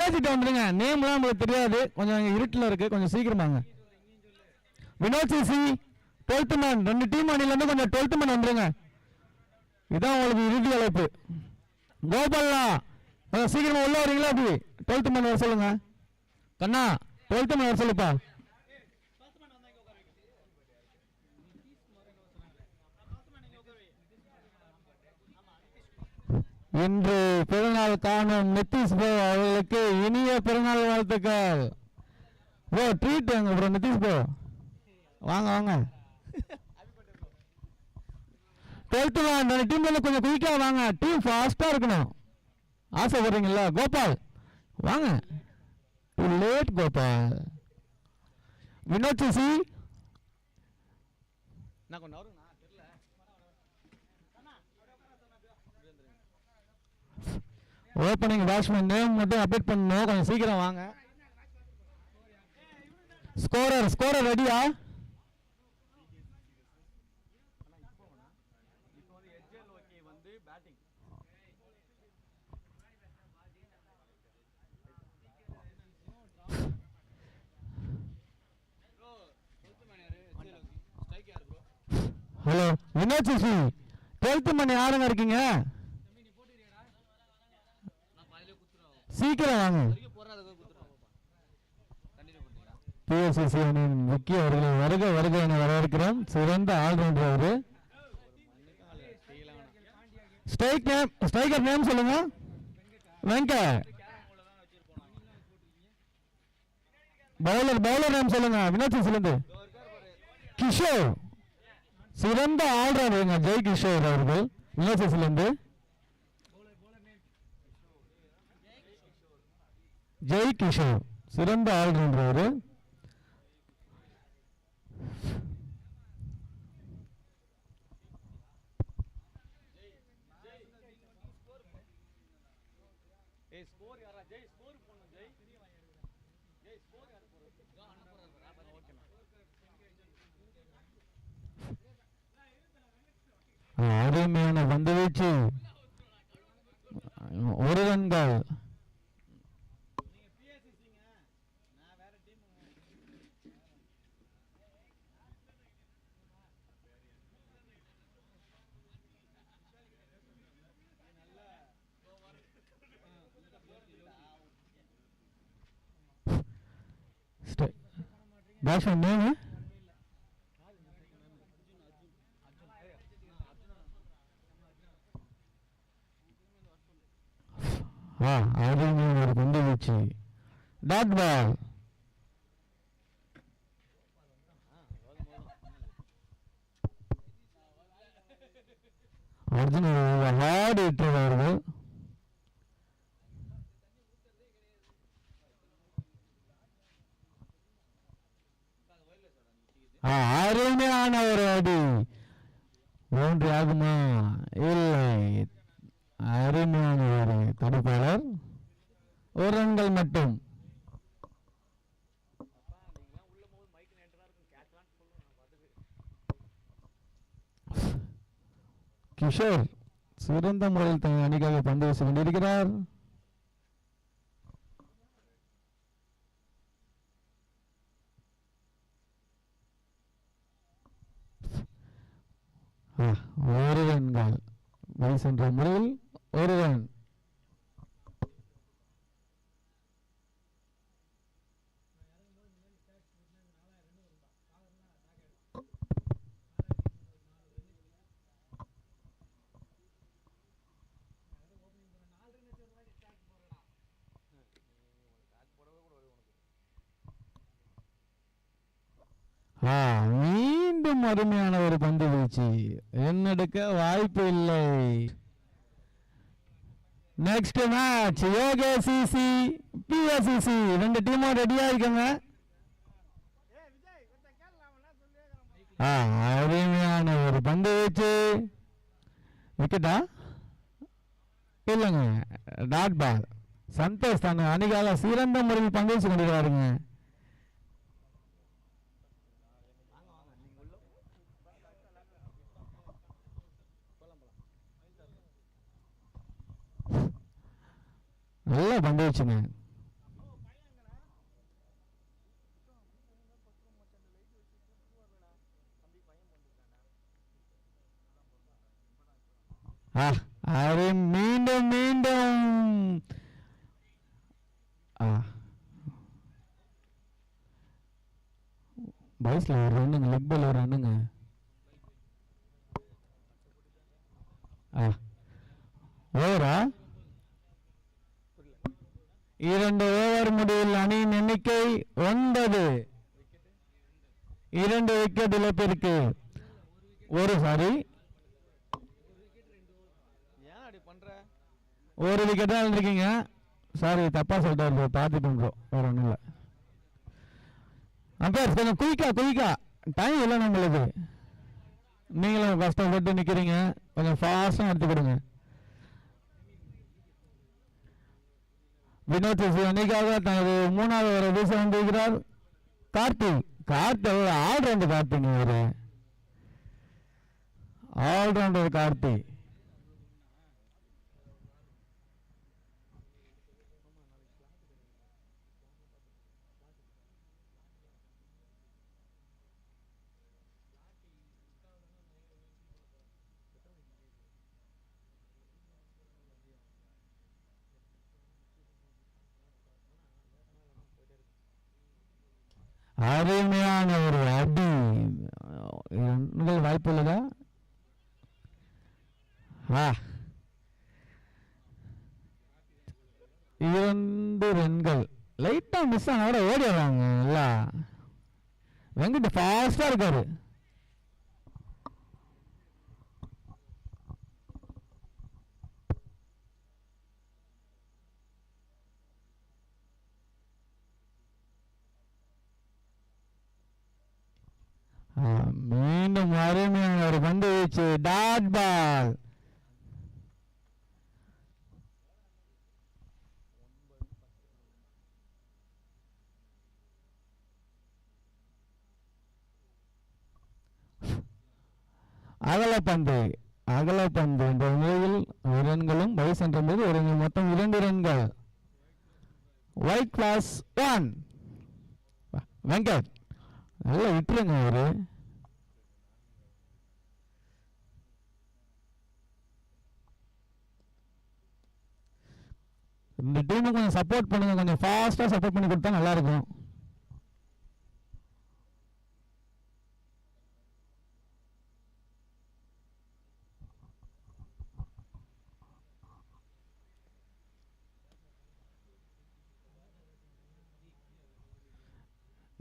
பேசிட்டு வந்துருங்க. நேம்லாம் உங்களுக்கு தெரியாது, கொஞ்சம் இருட்டில் இருக்கு, கொஞ்சம் சீக்கிரமாங்க. Vinod CC 12th man, 2 team அணிலேருந்து கொஞ்சம் 12th மேன் வந்துருங்க. இதான் உங்களுக்கு இறுதி அழைப்பு. கோபாலா சீக்கிரமா உள்ள வரீங்களா? அப்படி 12th மேன் வர சொல்லுங்க. கண்ணா 12th மேன் வர சொல்லுப்பா. இன்று பிறநாள் காணும் நிதிஷ் ப்ரோ அவர்களுக்கு இனிய பிறநாள் வாழ்த்துக்கள். ப்ரோ ட்ரீட் எங்க ப்ரோ? நிதிஷ் ப்ரோ வாங்க வாங்க. 12th மேன் டீம்ல கொஞ்சம் குயிக்கா வாங்க, டீம் ஃபாஸ்டா இருக்கணும். ஆசைப்படுறீங்களா? கோபால் வாங்க. Too late Gopal. வினோத் சிசி நான் கொஞ்சம் ஓப்பனிங் பேட்ஸ்மேன் நேம் மட்டும் அப்டேட் பண்ணணும், கொஞ்சம் சீக்கிரம் வாங்க. ஸ்கோரர் ரெடியா? Hello Vinod CC 12th man யாருங்க இருக்கீங்க? சீக்கிரம் வாங்க. பிஎஸ்சிசி அணியின் முக்கிய வருக வருக என வரவேற்கிறோம். சிறந்த ஆல்ரவுண்டர் அவரு. ஸ்ட்ரைக்கர் நேம் சொல்லுங்க. வெங்கட். பவுலர் நேம் சொல்லுங்க. வினோத் சிசிலிருந்து கிஷோர். சிறந்த ஆல்ரவுண்டர் ஜெய் கிஷோர் அவர்கள் வினோத் சிசிலிருந்து. ஜெய் கிஷோர் சிறந்த ஆல்ரவுண்டர் அவரு. அருமையான பந்து வீச்சு, ஒரு ரன்கள். பேட்ஸ்மேன் நேம் அருமையான ஒரு பந்து வீச்சு, dot ball. Arjun hard hitter அவர்கள். அருமையான ஒரு அடி. ஒன்று ஆகுமா? இல்லை. அருமையான ஒரு தடுப்பாளர். ஒரு ரன்கள் மட்டும். கிஷோர் சிறந்த முறையில் தன் அணிக்காக பந்து வீசி கொண்டிருக்கிறார். ஒரு ரன்கள் சென்ற முறையில் ஒரு ரன். மீண்டும் அருமையான ஒரு பந்து வீச்சு, என்னெடுக்க வாய்ப்பு இல்லை. நெக்ஸ்ட் மேட்ச் யோகேசிசி பிஎஸ்சிசி, 2 டீமும் ரெடியா இருக்காங்க. அருமையான ஒரு பந்து வீச்சு, விக்கெட்டா இல்லைங்க, டாட் பால். சந்தோஷ் தான் அணிகால சிறந்த முறையில் பங்கு வச்சு கொண்டிருக்காருங்க. நல்லா பந்து வச்சுங்க. ஆ அது மீண்டும் மீண்டும் பைஸ்ல ஒரு ரன்னுங்க, லெக் பால் ஒரு ரன்னுங்க. ஓவரா? 2 ஓவர் முடிவில் அணியின் எண்ணிக்கை 9. 2 விக்கெட் இழப்பிற்கு ஒரு விக்கெட் தான் எழுந்திருக்கீங்க. சாரி, தப்பா சொல்லிட்டாரு, பார்த்துட்டு ப்ரோ, வேற ஒன்றும் இல்லை. அம்பேர் கொஞ்சம் குயிக்கா டைம் இல்லை நம்மளுக்கு. நீங்களும் கஷ்டப்பட்டு நிற்கிறீங்க, கொஞ்சம் ஃபாஸ்ட்டாக எடுத்து கொடுங்க. வினோத் அன்னைக்காக தனது 3வது ஓவரை வீச வந்திருக்கிறார் கார்த்திக். ஆல்ரவுண்டர் கார்த்திக், ஒரு ஆல்ரவுண்டர் கார்த்திக். அருமையான ஒரு அடி. வாய்ப்பு உள்ளதா? 2 ரன்கள் லைட்டா மிஸ் ஆன கூட ஓடிடுறாங்க. வெங்கட் ஃபாஸ்டா இருக்காரு. மீண்டும் அருமையான ஒரு பந்து வீச்சு, டாட் பால். அகலப்பந்து என்ற நிலையில் 1 ரன்களும், பைஸ் என்ற போது ஒரு மொத்தம் 2 ரன்கள். White class 1. வெங்கட் நல்லா விட்டுருங்க. இந்த டீமுக்கு கொஞ்சம் சப்போர்ட் பண்ணுங்க, கொஞ்சம் ஃபாஸ்டா சப்போர்ட் பண்ணி கொடுத்தா நல்லா இருக்கும்.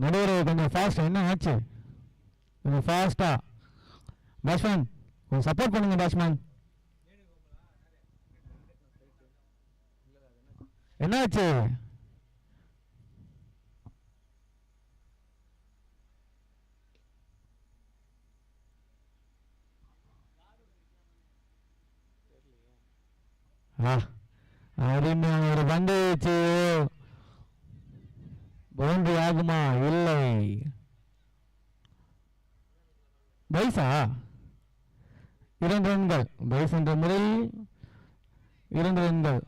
நடுவர் கொஞ்சம் ஃபாஸ்ட், என்ன ஆச்சு? கொஞ்சம் ஃபாஸ்டா பேட்ஸ்மேன் கொஞ்சம் சப்போர்ட் பண்ணுங்க. பேட்ஸ்மேன் என்னாச்சு? அருமையான ஒரு பந்து வச்சு பவுண்டரி ஆகுமா? இல்லை. பைசா 2 ரன்கள். பைஸ் என்ற முறையில் 2 ரன்கள்.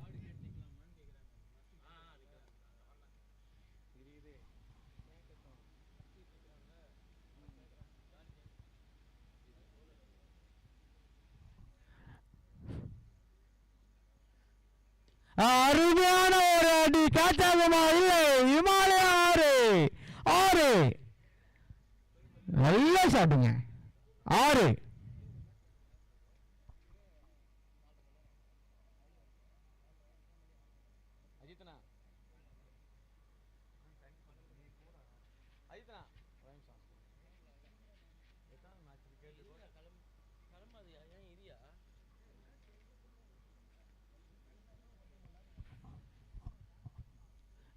அருமையான ஒரு அடி, காச்சாகுமா? இல்லை. இமாலயா 6. நல்ல ஷாட்டுங்க. 6.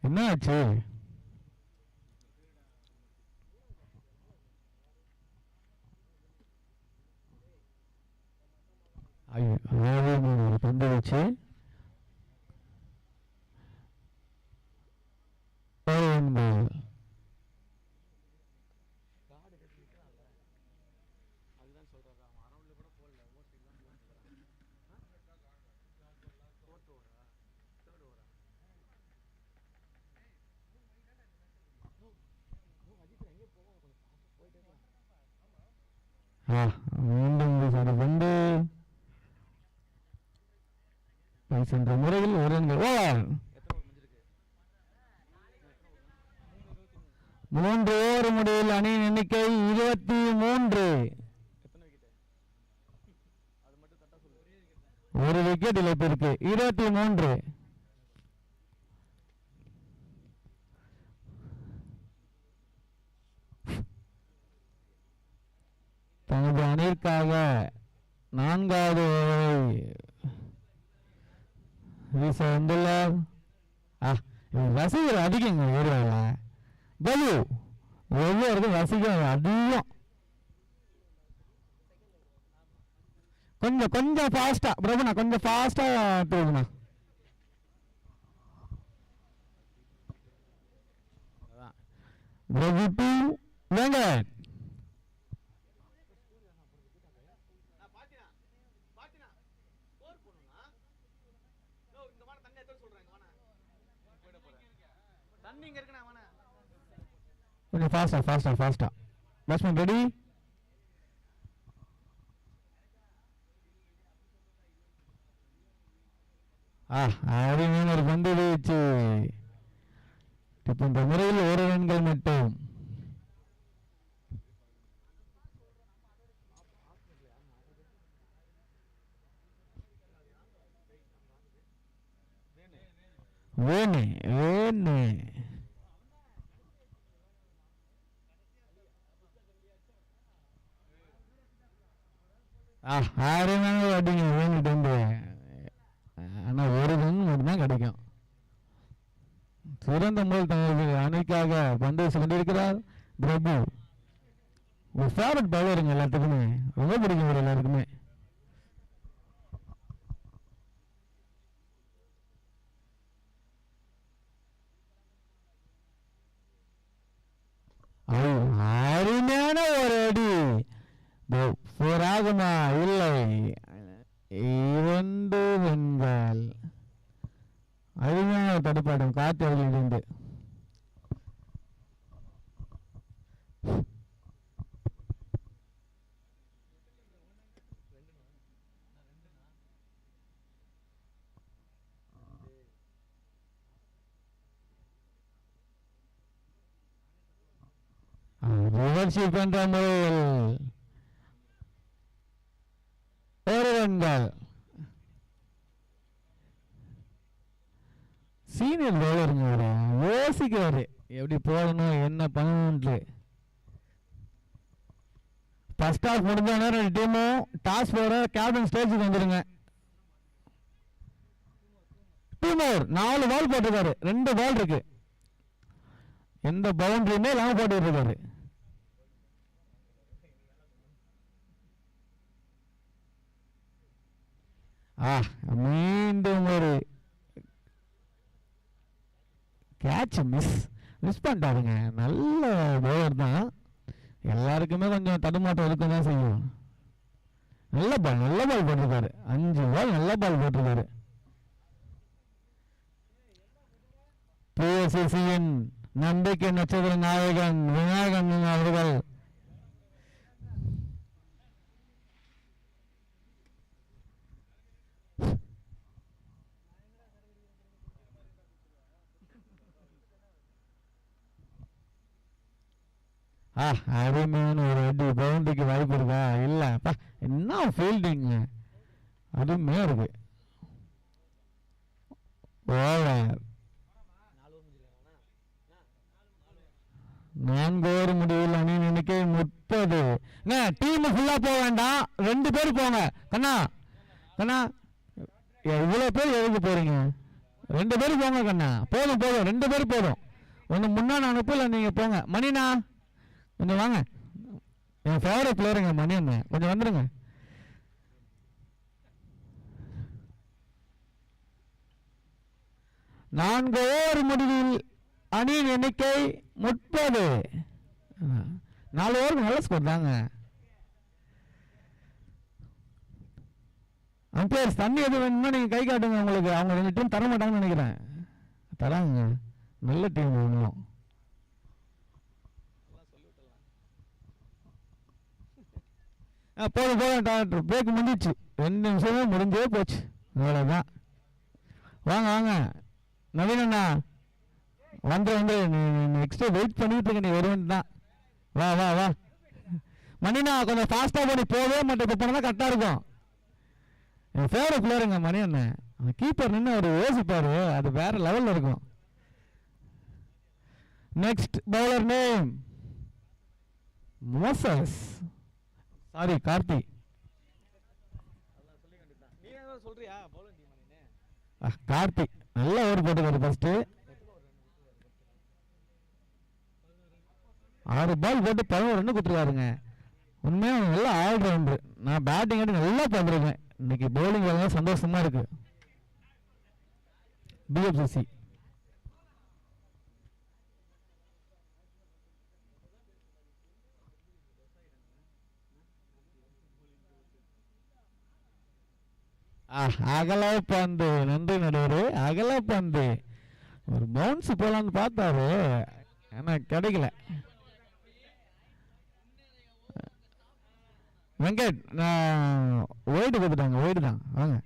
என்னாச்சு? பந்து வச்சு மீண்டும் வந்து சென்ற முறையில் ஒரு ஓவர் 3 ஓவர் முடிவில் அணியின் எண்ணிக்கை 23. ஒரு விக்கெட் இழப்பிற்கு 23. தனது அணிற்காக 4வது ஓவரை வீச வந்துள்ளார். ரசிகர் அதிகங்க ஏரியாவில் பலு ஒவ்வொருக்கும் ரசிகர் அதிகம். கொஞ்சம் ஃபாஸ்டா பிரபுண்ணா, கொஞ்சம் ஃபாஸ்டா தூக்குண்ணா. பிரபு டூ வெங்கட். கொஞ்சம் ஃபாஸ்டா பேட்ஸ்மேன் ரெடி. அருமையான ஒரு பந்து வீச்சு. இப்ப இந்த முறையில் 1 ரன்கள் மட்டும். வேணு அருமையான அடிங்க வேணுட்டு வந்து. ஆனா 1 ரன் மட்டும்தான் கிடைக்கும். சிறந்த முறையில் தனது அணிக்காக பந்து சென்றிருக்கிறார் பிரபு. ஒரு ஃபேவரட் பவுலருங்க எல்லாத்துக்குமே, ரொம்ப பிடிக்கும் ஒரு எல்லாருக்குமே. அருமையான ஒரு அடி. ஆகுமா? இல்லை, 2 ரன்கள். அருமையான தடுப்பாட்டம் காற்றலிருந்து. ரிவர்ஷி பண்ற முறையில் 1 ரன்கள். சீனியர் பவுலருங்க, யோசிக்கிறாரு எப்படி போடணும் என்ன பண்ணணும்னு. ஃபர்ஸ்ட் ஹாஃப் முடிஞ்சோன்னா 2 டீமும் டாஸ் போட கேப்டன் ஸ்டேஜுக்கு வந்துருங்க. டீம் ஓவர் 4 பால் போட்டிருக்காரு, 2 பால் இருக்கு, எந்த பவுண்டரியுமே இல்லாம போட்டு இருக்காரு. மீண்டும் ஒரு கேட்ச் மிஸ் பண்ணிட்டாருங்க. நல்ல பவுலர் தான், எல்லாருக்குமே கொஞ்சம் தடுமாட்டம் இருக்க தான் செய்யும். நல்ல பால் போட்டிருக்காரு, 5 பால் நல்ல பால் போட்டிருக்காரு. பிஎஸ்சியின் நம்பிக்கை நட்சத்திர நாயகன் விநாயகன் அவர்கள் அருமையான ஒரு அடி. பவுண்டரிக்கு வாய்ப்பு இருக்கா? இல்லப்பா, என்ன ஃபீல்டிங் அருமையா இருக்கு. ஓவர் 4 ஓவர் முடிவில் அணியின் எண்ணிக்கை 30. டீம் ஃபுல்லா போக வேண்டாம், 2 பேர் போங்க. கண்ணா இவ்வளவு பேர் எதுக்கு போறீங்க? 2 பேர் போங்க கண்ணா, போதும் 2 பேர் போதும். ஒன்னு முன்னாடி அனுப்பல, நீங்க போங்க. மணினா கொஞ்சம் வாங்க, என் ஃபேவரட் பிளேயருங்க மணி அண்ணன், கொஞ்சம் வந்துருங்க. நான்கு ஓவர் முடிவில் அணியின் எண்ணிக்கை 30. 4 ஓவருக்கு நல்ல ஸ்கோர் தாங்க. அம்பையர்ஸ் தண்ணி எது வேணும்னா நீங்க கை காட்டுங்க, உங்களுக்கு அவங்க 2 டீம் தர மாட்டாங்கன்னு நினைக்கிறேன். தராங்க, நல்ல டீம் வேணும். போதும் டாக்டர், பிரேக் முடிஞ்சிச்சு, 2 நிமிஷமே முடிஞ்சே போச்சு, அவ்வளோதான். வாங்க வாங்க நவீன் அண்ணா வந்து நெக்ஸ்ட் வெயிட் பண்ணிட்டு இருக்க, நீ வருவேன் தான். வா வா வா மணினா, கொஞ்சம் ஃபாஸ்ட்டாக பண்ணி போகவே மாட்டேன். இப்போ போனால் தான் கரெக்டாக இருக்கும். என் ஃபேவரட் பிளேயருங்க மணி அண்ணன். அந்த கீப்பர் நின்று அவர் யோசிப்பார், அது வேற லெவலில் இருக்கும். Next bowler name Moses, sorry Karthi. Karthi நல்ல ஓவர் போட்டுக்காரு. ஃபர்ஸ்ட் 6 பால் போட்டு 11 ரன் கொடுத்துருக்காருங்க. உண்மையாக நல்லா ஆல்ரவுண்டர். நான் பேட்டிங் ஆடி நல்லா பண்ணுறேன். இன்னைக்கு பவுலிங் வரலாம், சந்தோஷமா இருக்கு. பிஎஃப்சிசி அகல பந்து, நன்றி நடுவர். அகல பந்து ஒரு பவுன்ஸ் போலான்னு பார்த்தாரு, ஆனா கிடைக்கல. வெங்கட் ஒயிட் கொடுத்துட்டாங்க. ஒயிட் தான், வாங்க.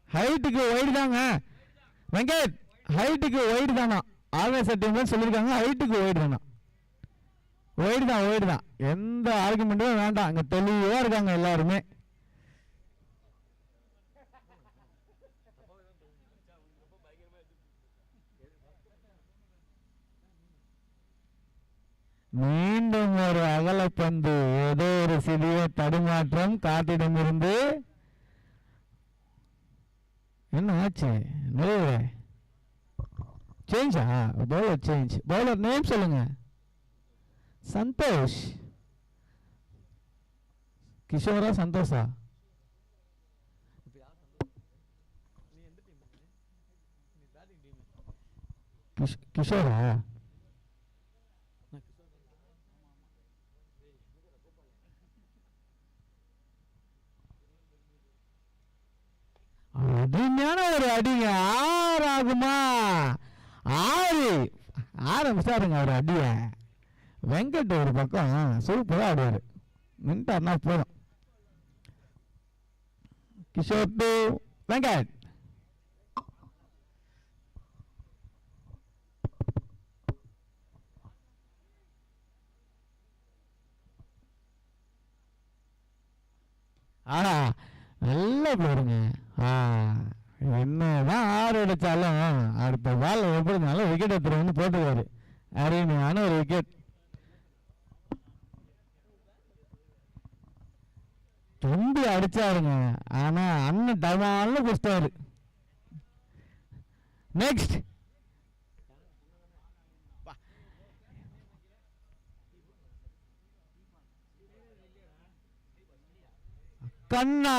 ஹைட்டுக்கு ஒயிட் தாங்க வெங்கட், ஹைட்டுக்கு ஒயிட் தானா. ஆர்எஸ் டீம்ல சொல்லியிருக்காங்க ஹைட்டுக்கு ஒயிட் தானா. ஒயிட் தான், ஒயிட் தான். எந்த ஆர்குமெண்ட்டும் வேண்டாம், அங்க தெளிவா இருக்காங்க எல்லாருமே. மீண்டும் ஒரு அகலப்பந்து. ஏதோ ஒரு சிறிய தடுமாற்றம் காட்டிடமிருந்து. என்ன ஆச்சு? சேஞ்சா? Bowler change. பவுலர் நேம் சொல்லுங்க. சந்தோஷ் கிஷோரா சந்தோஷா? கிஷோரா? அருமையான ஒரு அடிங்க. 6 ஆகுமா? 6 ஆரம்பிச்சாருங்க ஒரு அடிய. வெங்கட் ஒரு பக்கம் சூப்பரா ஆடுவாரு. நின்ட்டார்னா போதும். கிஷோர் டு வெங்கட். ஆனா நல்லா போடுங்க. என்னதான் 6 அடிச்சாலும் அடுத்த பால் எப்படி இருந்தாலும் விக்கெட் எடுத்துட்டு வந்து போட்டுக்காரு. அருமையான ஒரு விக்கெட். தும்பி அடிச்சாருங்க, ஆனா அண்ணன் டவால்னு குடிச்சிட்டாரு. நெக்ஸ்ட் கண்ணா.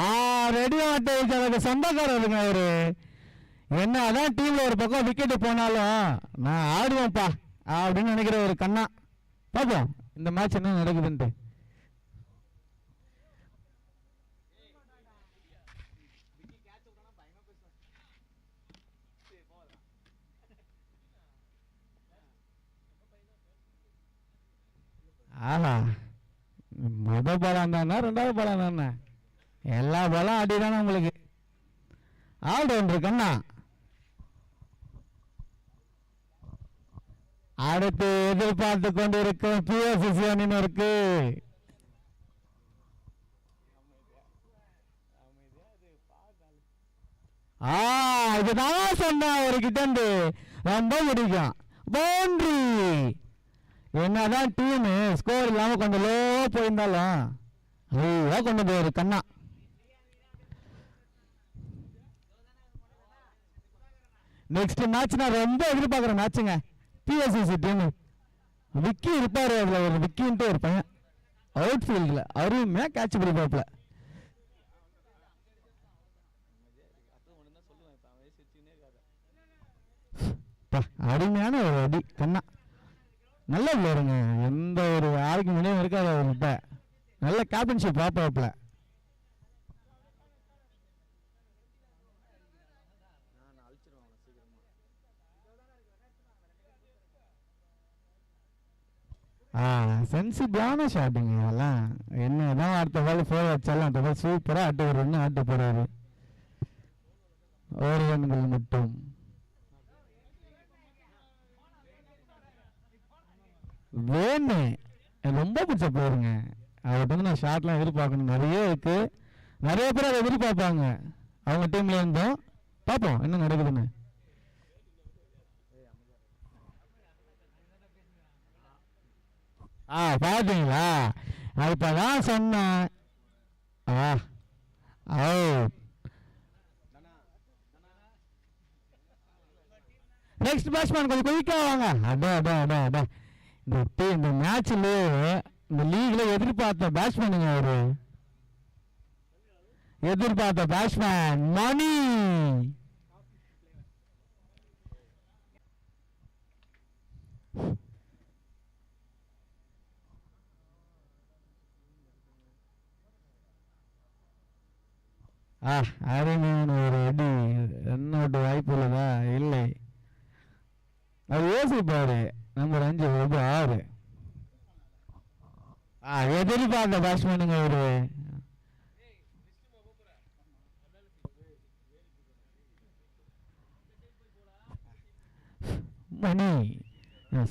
6 அடி மாட்டேன் சொந்தக்காரருங்க அவரு. என்னதான் டீம்ல ஒரு பக்கம் விக்கெட் போனாலும் நான் ஆடுவேன்ப்பா அப்படின்னு நினைக்கிற ஒரு கண்ணா. பாப்போம் இந்த மேட்ச் என்ன நடக்குதுன்ட்டு. ஆஹா, முதல் பாலம் தானே, 2வது பாலம் தானே, எல்லா பாலம் அடிதானே உங்களுக்கு. ஆல்ரவுண்டர் கண்ணா. அடுத்து எதிர்பார்த்து கொண்டு இருக்கும் பிஎஸ்சி அணியினருக்கு இதுதான் சொன்ன ஒரு கிட்ட ரொம்ப பிடிக்கும். பவுண்டரி. என்னதான் டீம் ஸ்கோர் இல்லாம கொஞ்சம் லோ போயிருந்தாலும் ஐயா கொண்டு போயிரு கண்ணா. நெக்ஸ்ட் மேட்ச் நான் ரொம்ப எதிர்பார்க்குற மேட்சுங்க. பிஎஸ்சி டீம் விக்கி இருப்பாரு. அதுல ஒரு விக்கின்ட்டு ஒரு பையன் அவுட் ஃபீல்ட்ல அருமையா கேட்ச் பிடிப்பாப்ல. அருமையான ஒரு அடி கண்ணா. நல்ல பிளேயருங்க, எந்த ஒரு ஆர்குமெண்ட்டும் இருக்காது அவர்கிட்ட. நல்ல கேப்டன்ஷிப் பார்ப்பாப்ல. சென்சிபிளான ஷாட்டுங்க அதெல்லாம். என்னதான் அடுத்த பால் 4 வச்சாலும் அடுத்த பால் சூப்பராக ஆட்டு வருன்னு ஆட்டு போறாரு. ஒரு ரன்கள் மட்டும். வேணு ரொம்ப பிடிச்ச போயிருங்க. அவர்கிட்ட வந்து நான் ஷார்ட்லாம் எதிர்பார்க்கணும், நிறைய இருக்கு. நிறைய பேர் அதை எதிர்பார்ப்பாங்க அவங்க டீம்ல இருந்தோம். பார்ப்போம் என்ன நடக்குதுன்னு. பாத்தீங்களா, இப்பதான் சொன்னேன். நெக்ஸ்ட் பேட்ஸ்மேன் கொஞ்சம் குயிக்கா வாங்க. இந்த மேட்ச்ல இந்த லீக்ல எதிர்பார்த்த பேட்ஸ்மேனுங்க, ஒரு எதிர்பார்த்த பேட்ஸ்மேன் மணி. அருமையான ஒரு அடி. என்னோட வாய்ப்பு உள்ளதா? இல்லை. அது யோசிப்பாரு. நம்பர் 5 ரொம்ப 6. எதிர்பார்த்த பேட்ஸ்மேனுங்க ஒரு மணி.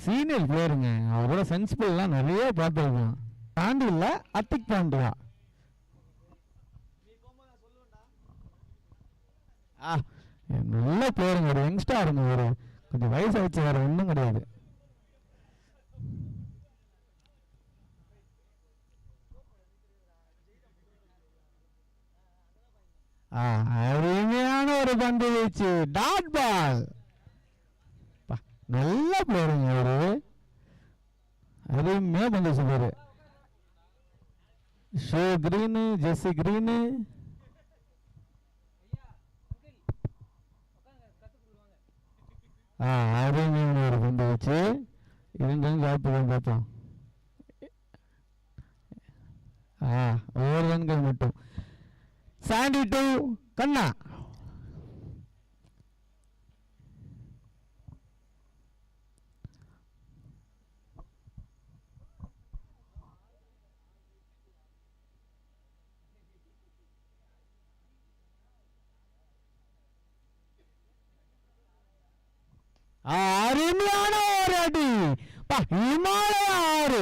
சீனியர் பிளேயருங்க, அவரோட சென்சிபிள்லாம் நிறைய பார்த்துருக்கோம். பாண்டி இல்லை, அத்திக் பாண்டியா. நல்ல பிளேயருங்க, ஒரு யங்ஸ்டாருங்க, ஒரு கொஞ்சம் வயசு ஆச்சு, வேற ஒன்றும் கிடையாது. அருமையான ஒரு பந்து வீச்சு, டாட் பால். நல்ல பிளேயருங்க அவரு, அருமையா பந்து வீச்சு. Show green, Jersey green. அருமையான ஒரு பந்து வீச்சு. 2 ரன் வாய்ப்புகள் பார்த்தோம். ஒரு ரன்கள் மட்டும். சாண்டி டு கண்ணா. அருமையான ஒரு அடி. இமாலய 6.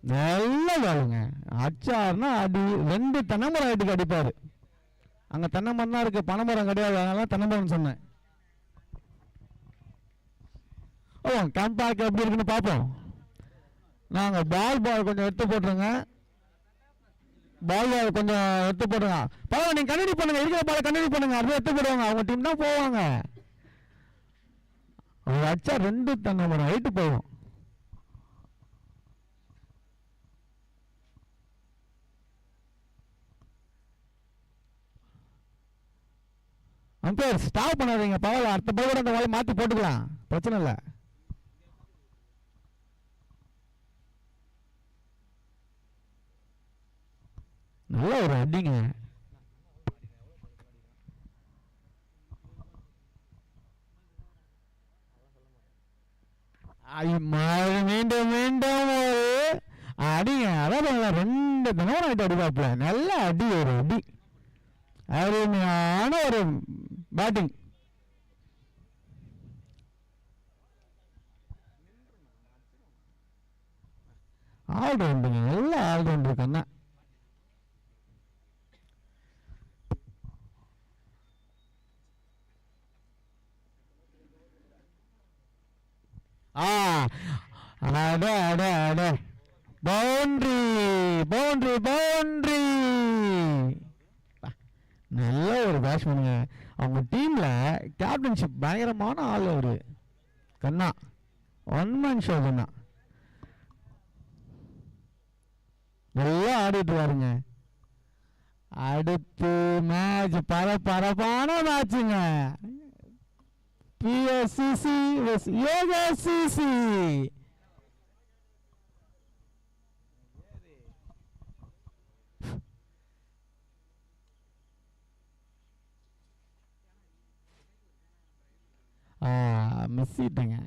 நல்ல பாலுங்க. அச்சாருன்னா அடி. 2 தென்னைமரம் அடிக்கு அடிப்பாரு. அங்க தென்னைமரம் தான் இருக்கு, பனைமரம் கிடையாது, அதனால தென்னைமரம் சொன்னேன். கம்பேக் எப்படி இருக்குன்னு பார்ப்போம். நாங்க பால் கொஞ்சம் எடுத்து போட்டுருங்க. பால் கொஞ்சம் எடுத்து போட்டுருங்க. பரவாயில்ல, நீங்க கண்டினியூ பண்ணுங்க. இருக்கிற பால் கண்டினியூ பண்ணுங்க. அப்படியே எடுத்து போடுவாங்க, அவங்க டீம் தான் போவாங்க. அவங்க அச்சா 2 தென்னைமரம் ஹைட்டு போகும். அம்பையர் ஸ்டாப் பண்ணாதீங்க, பரவாயில்ல, அடுத்த பால் அந்த பால் மாற்றி போட்டுக்கலாம், பிரச்சனை இல்லை. நல்ல ஒரு அடிங்க. மீண்டும் மீண்டும் ஒரு அடிங்க. அதான் 2 தினம் ஆகிட்டு அடிப்பாப்புல. நல்ல அடி, ஒரு அடி. அருமையான ஒரு பேட்டிங். ஆல்ரவுண்டுங்க, நல்ல ஆல்ரவுண்டர் கண்ணா. Boundary boundary boundary. நல்ல ஒரு பேட்ஸ்மேனுங்க. அவங்க டீம்ல கேப்டன்ஷிப் பயங்கரமான ஆள் அவரு கண்ணா. 1 மேன் ஷோ கண்ணா. நல்லா ஆடிட்டு வாருங்க. அடுத்து மேட்ச் பரபரப்பான மேட்சுங்க. PSCC vs ASCC. மிஸ் ஆயிட்டேங்க,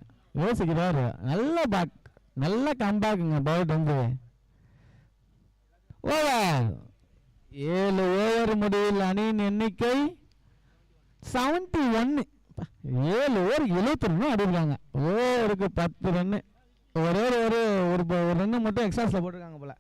யோசிக்கிறாரு. நல்ல பேக், நல்ல கம்பேக்குங்க. பவுட் வந்து ஓவர். 7 ஓவர் முடிவில் அணியின் எண்ணிக்கை 71. 7 ஓவர் 72 அடிருக்காங்க. ஓவருக்கு 10 ரன்னு. ஒரே ஒரு ரன்னு மட்டும் எக்ஸ்ட்ராஸில் போட்டிருக்காங்க போல.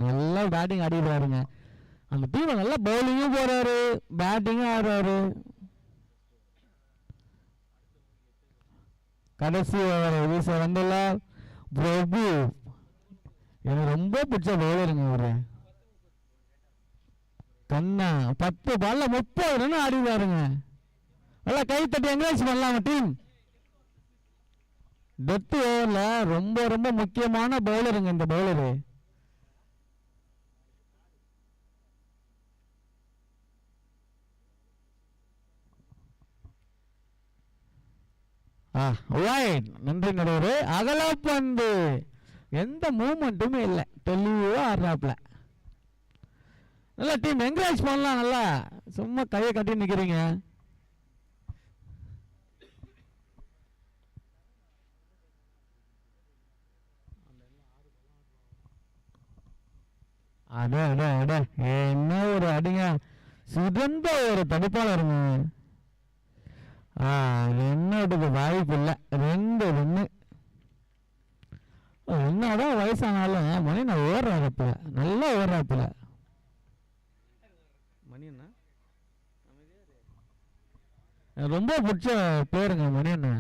நல்லா பேட்டிங் ஆடிடுறாருங்க. அந்த டீமை நல்லா பவுலிங்கும் போறாரு, பேட்டிங்கும் ஆடுறாரு. கடைசி வீச வந்துள்ளார் பிரபு. எனக்கு ரொம்ப பிடிச்ச பவுலருங்க ஒரு கண்ணா. 10 பால்ல 30 ரன் ஆடிடுறாருங்க. நல்லா கை தட்டி என்கரேஜ் பண்ணலாம் டீம். டெத் ஓவர்ல ரொம்ப ரொம்ப முக்கியமான பவுலருங்க இந்த பவுலரு. நன்றி நடுவரு. அகலப்பந்து எந்த மூவ்மெண்ட்டுமே இல்லை, தெளிவா ஆடுறாப்ல. நல்லா டீம் என்கரேஜ் பண்ணலாம். நல்லா சும்மா கையை கட்டி நிக்கிறீங்க. அட அட அட என்ன ஒரு அடிங்க, சிறந்த ஒரு தடுப்பாளருங்க. என்னதுக்கு வாய்ப்பு இல்லை. 2 ரன்னு. என்னதான் வயசானாலும் மணி நான் ஓடுறாப்புல, நல்லா ஓடுறாப்புல மணி என்ன. ரொம்ப பிடிச்ச பேருங்க மணி என்ன.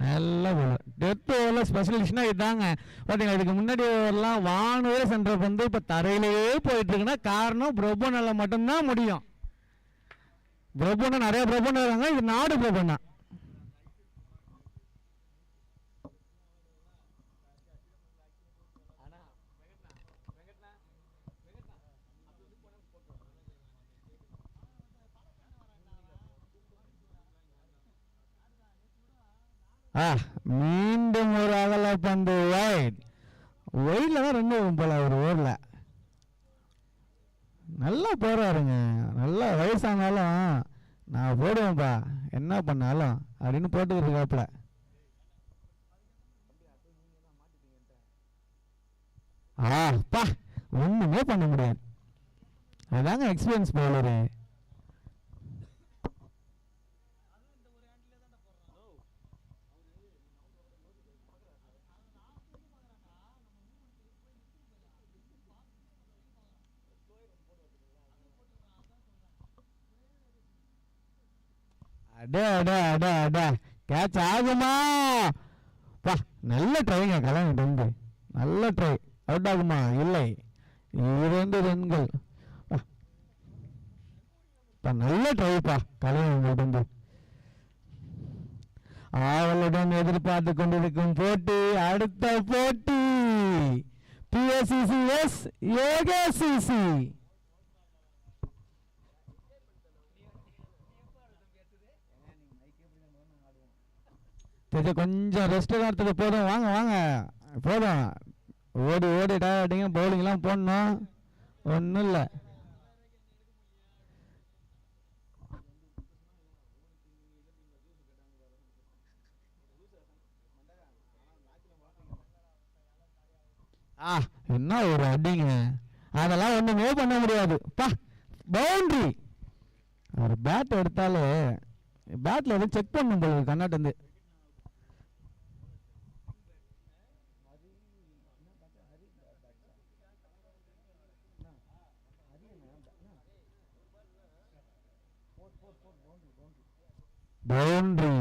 நல்ல போல. டெத் ஓவரில் ஸ்பெஷலிஸ்ட்னா இதாங்க. பார்த்தீங்களா, இதுக்கு முன்னாடி ஓவர்லாம் வானூரே சென்ற பந்து இப்போ தரையிலேயே போயிட்டு இருக்குன்னா காரணம் பிரபுனால மட்டும்தான் முடியும். பிரபுனா நிறைய பிரபுனா இருக்காங்க, இது நாடு பிரபுனா. மீண்டும் ஒரு அகல பந்து ஒயிட்ல தான் 2 வரும் போல ஒரு ஓவர்ல. நல்லா போறாருங்க. நல்லா வயசானாலும் நான் போடுவேன்ப்பா என்ன பண்ணாலும் அப்படின்னு போட்டுக்கிட்டு இருக்காப்புல. பா ஒண்ணுமே பண்ண முடியாது. அதாங்க எக்ஸ்பீரியன்ஸ் பவுலரு. அடே அடே அடே அடே கேட்ச் ஆகுமா? பா நல்ல ட்ரைங்க கலங்கிட்டு வந்து. நல்ல ட்ரை. அவுட் ஆகுமா? இல்லை. 2 ரன்கள். நல்ல ட்ரைப்பா கலைஞர்கள் வந்து. ஆவலுடன் எதிர்பார்த்து கொண்டிருக்கும் போட்டி, அடுத்த போட்டி PSCC AGCC. கொஞ்சம் ரெஸ்ட் எடுத்தது போதும். வாங்க வாங்க போதும். ஓடி ஓடி டயர்டிங்க. பவுலிங்லாம் போடணும், ஒன்றும் இல்லை. என்ன ஒரு அடிங்க, அதெல்லாம் ஒண்ணுமே பண்ண முடியாது. பா பவுண்டரி. ஒரு பேட் எடுத்தாலே பேட்ல எதுவும் செக் பண்ணும் போல கண்ணாட்டு வந்து. பவுண்டரி.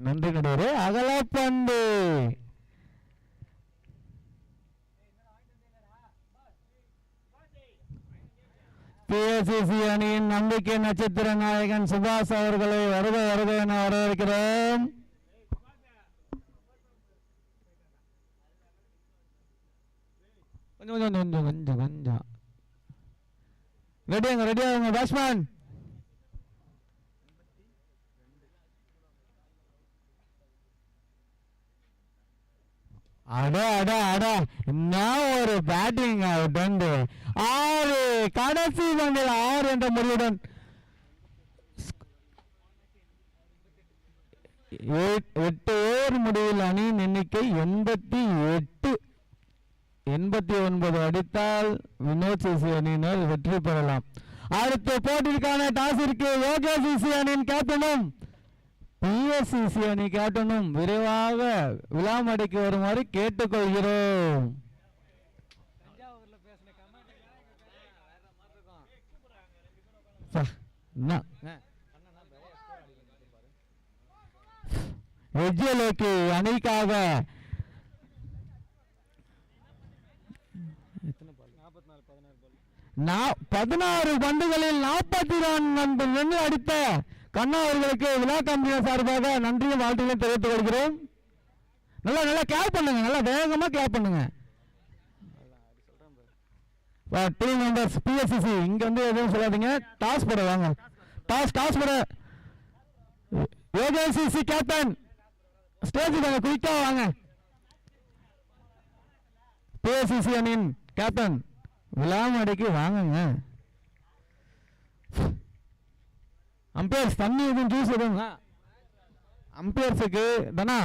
நன்றி நடுவரே. அகலப்பந்து PSCC அணியின் நம்பிக்கை நட்சத்திர நாயகன் சுபாஷ் அவர்களை வருக வருக என வரவேற்கிறோம். கொஞ்சம் கொஞ்சம் கொஞ்சம் கொஞ்சம் கொஞ்சம் ரெடியாங்க ரெடியாகுங்க பேட்ஸ்மேன். அட அட அட என்ன ஒரு பேட்டிங் அவுட் வந்து 6 கடைசி பந்தில் 6 என்ற முடிவுடன் 8 ஓவர் முடிவில் அணியின் எண்ணிக்கை 89 அடித்தால் வினோத் சிசி அணியினர் வெற்றி பெறலாம். அடுத்த போட்டிற்கான டாஸிற்கு யோகேசிசி அணியின் கேப்டனும் பிஎஸ்சிசி அணி கேப்டனும் விரைவாக விழாமடைக்கு வருமாறு கேட்டுக்கொள்கிறோம். வெஜ்ஜலோக்கு அணிக்காக 16 பந்துகளில் 44 ரன் அடித்த கண்ணா அவர்களுக்கு விழா கம்பெனி சார்பாக நன்றியும் வாழ்த்துக்களையும் தெரிவித்துக் கொள்கிறோம். நல்லா கிளாப் பண்ணுங்க, நல்லா வேகமா கிளாப் பண்ணுங்க. டீம் மெம்பர்ஸ் பிஎஸ்சிசி இங்க வந்து எதுவும் சொல்லாதீங்க. டாஸ் போட வாங்க. டாஸ் போட யோகேசிசி கேப்டன் ஸ்டேஜுக்கு வாங்க, குயிக்கா வாங்க. பிஎஸ்சிசி அணியின் கேப்டன் விழாமடைக்கு வாங்குங்க. அம்பையர்ஸ் தண்ணி எதுவும் ஜூஸ் எதுவும் அம்பையர்ஸுக்கு தானா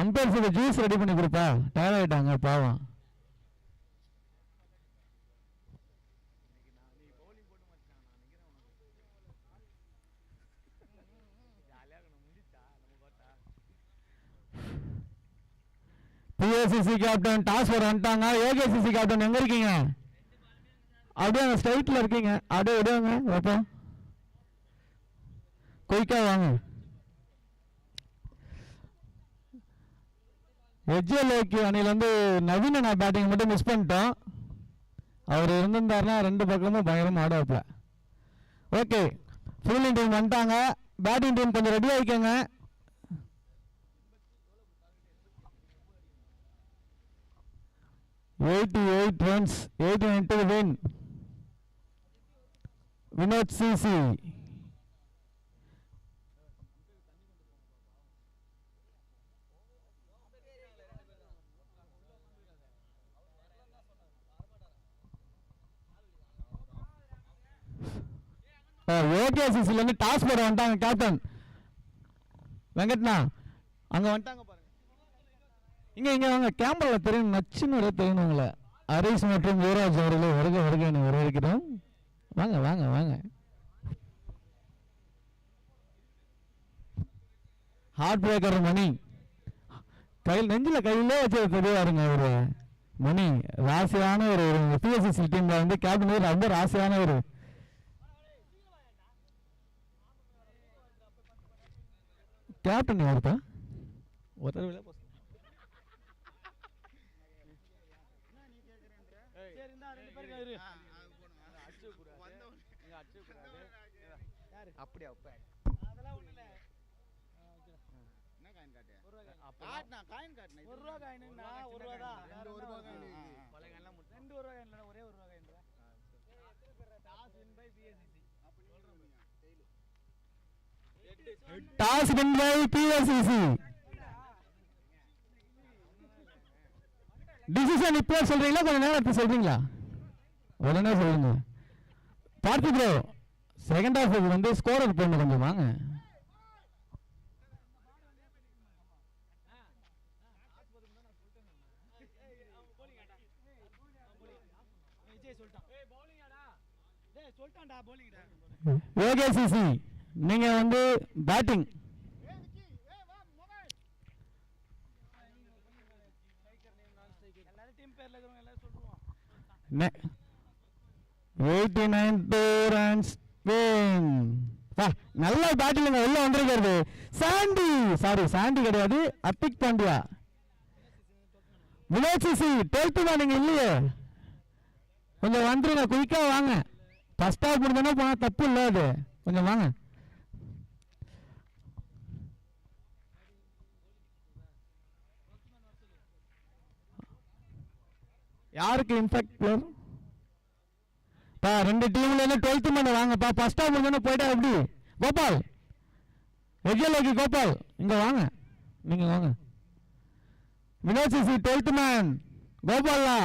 அம்பையர்ஸுக்கு ஜூஸ் ரெடி பண்ணி கொடுப்பா. டயர்ட் ஆயிட்டாங்க பாவம். பிஎஸ்சிசி கேப்டன் டாஸ் போட வந்துட்டாங்க. ஏகேசிசி கேப்டன் எங்க இருக்கீங்க? அப்படியே அங்க ஸ்ட்ரைட்ல இருக்கீங்க. அப்படியே விடுவாங்க வைப்போம். குயிக்கா வாங்க. எஜ்ஜலோக்கி அணியில வந்து நவீன நான் பேட்டிங் மட்டும் மிஸ் பண்ணிட்டோம். அவர் இருந்திருந்தாருன்னா 2 பக்கமும் பயங்கரமா ஆட வைப்பல. ஓகே, ஃபீல்டிங் டீம் வந்துட்டாங்க. பேட்டிங் டீம் கொஞ்சம் ரெடி ஆகிக்கோங்க. $88 runs, 89 to win. Vinod CC யோகேசிசில இருந்து டாஸ் போட வந்துட்டாங்க. கேப்டன் வெங்கட்னா அங்க வந்துட்டாங்க பாருங்க. இங்க வாங்க. கேமரால தெரியும், நச்சுன்னு தெரியும் உங்களை. ஹரிஸ் மற்றும் யுவராஜ் அவர்களை வருக என வரவேற்கிறோம். வாங்க வாங்க வாங்க. ஹார்ட் பிரேக்கர் மணி கையில் நெஞ்சில கையிலே வச்சு தெரியாருங்க. ஒரு மணி ராசியான ஒரு பிஎஸ்சி டீம்ல வந்து கேப்டன் ரொம்ப ராசியான ஒரு கேப்டன். யாருப்பா ஒரு அப்படியே அதெல்லாம் ஒண்ணு இல்ல. என்ன காயின் காட்டு? காட்னா காயின் காட்னா 1 ரூபாய் காயின்னா 1 ரூபாய் தான். 2 ரூபாய் காயின் பழைய காயின்லாம் 2 ரூபாய் காயின் இல்ல, ஒரே 1 ரூபாய் காயின்டா. Toss win by BSCC. Decision இப்போ சொல்றீங்களா கொஞ்ச நேரம் எடுத்து சொல்றீங்களா? உடனே சொல்லுங்க. பார்த்தி ப்ரோ செகண்ட் ஹாஃப் வந்து ஸ்கோரர் போடணும் கொஞ்சம் வாங்க. யோகேசிசி நீங்க வந்து பேட்டிங். நே 89 runs win. நல்ல பேட்டிங் உள்ள வந்திருக்கிறது. சாண்டி கிடையாது, அத்திக் பாண்டியா. வினோத் சிசி 12th தான் நீங்க இல்லையே, கொஞ்சம் வந்துருங்க, குயிக்கா வாங்க. ஃபர்ஸ்ட் ஹாஃப் முடிஞ்சோன்னா போனா தப்பு இல்லை, அது கொஞ்சம் வாங்க. யாருக்கு இன்ஃபெக்ட் பிளேயர்? பா 2 டீம்ல இருந்து 12th மேன் வாங்கப்பா. ஃபர்ஸ்ட் ஹாஃப் முடிஞ்சோன்னா போயிட்டா எப்படி? கோபால் எஜ்ஜலோக்கி கோபால் இங்க வாங்க, நீங்க வாங்க. Vinod CC 12th man Gopala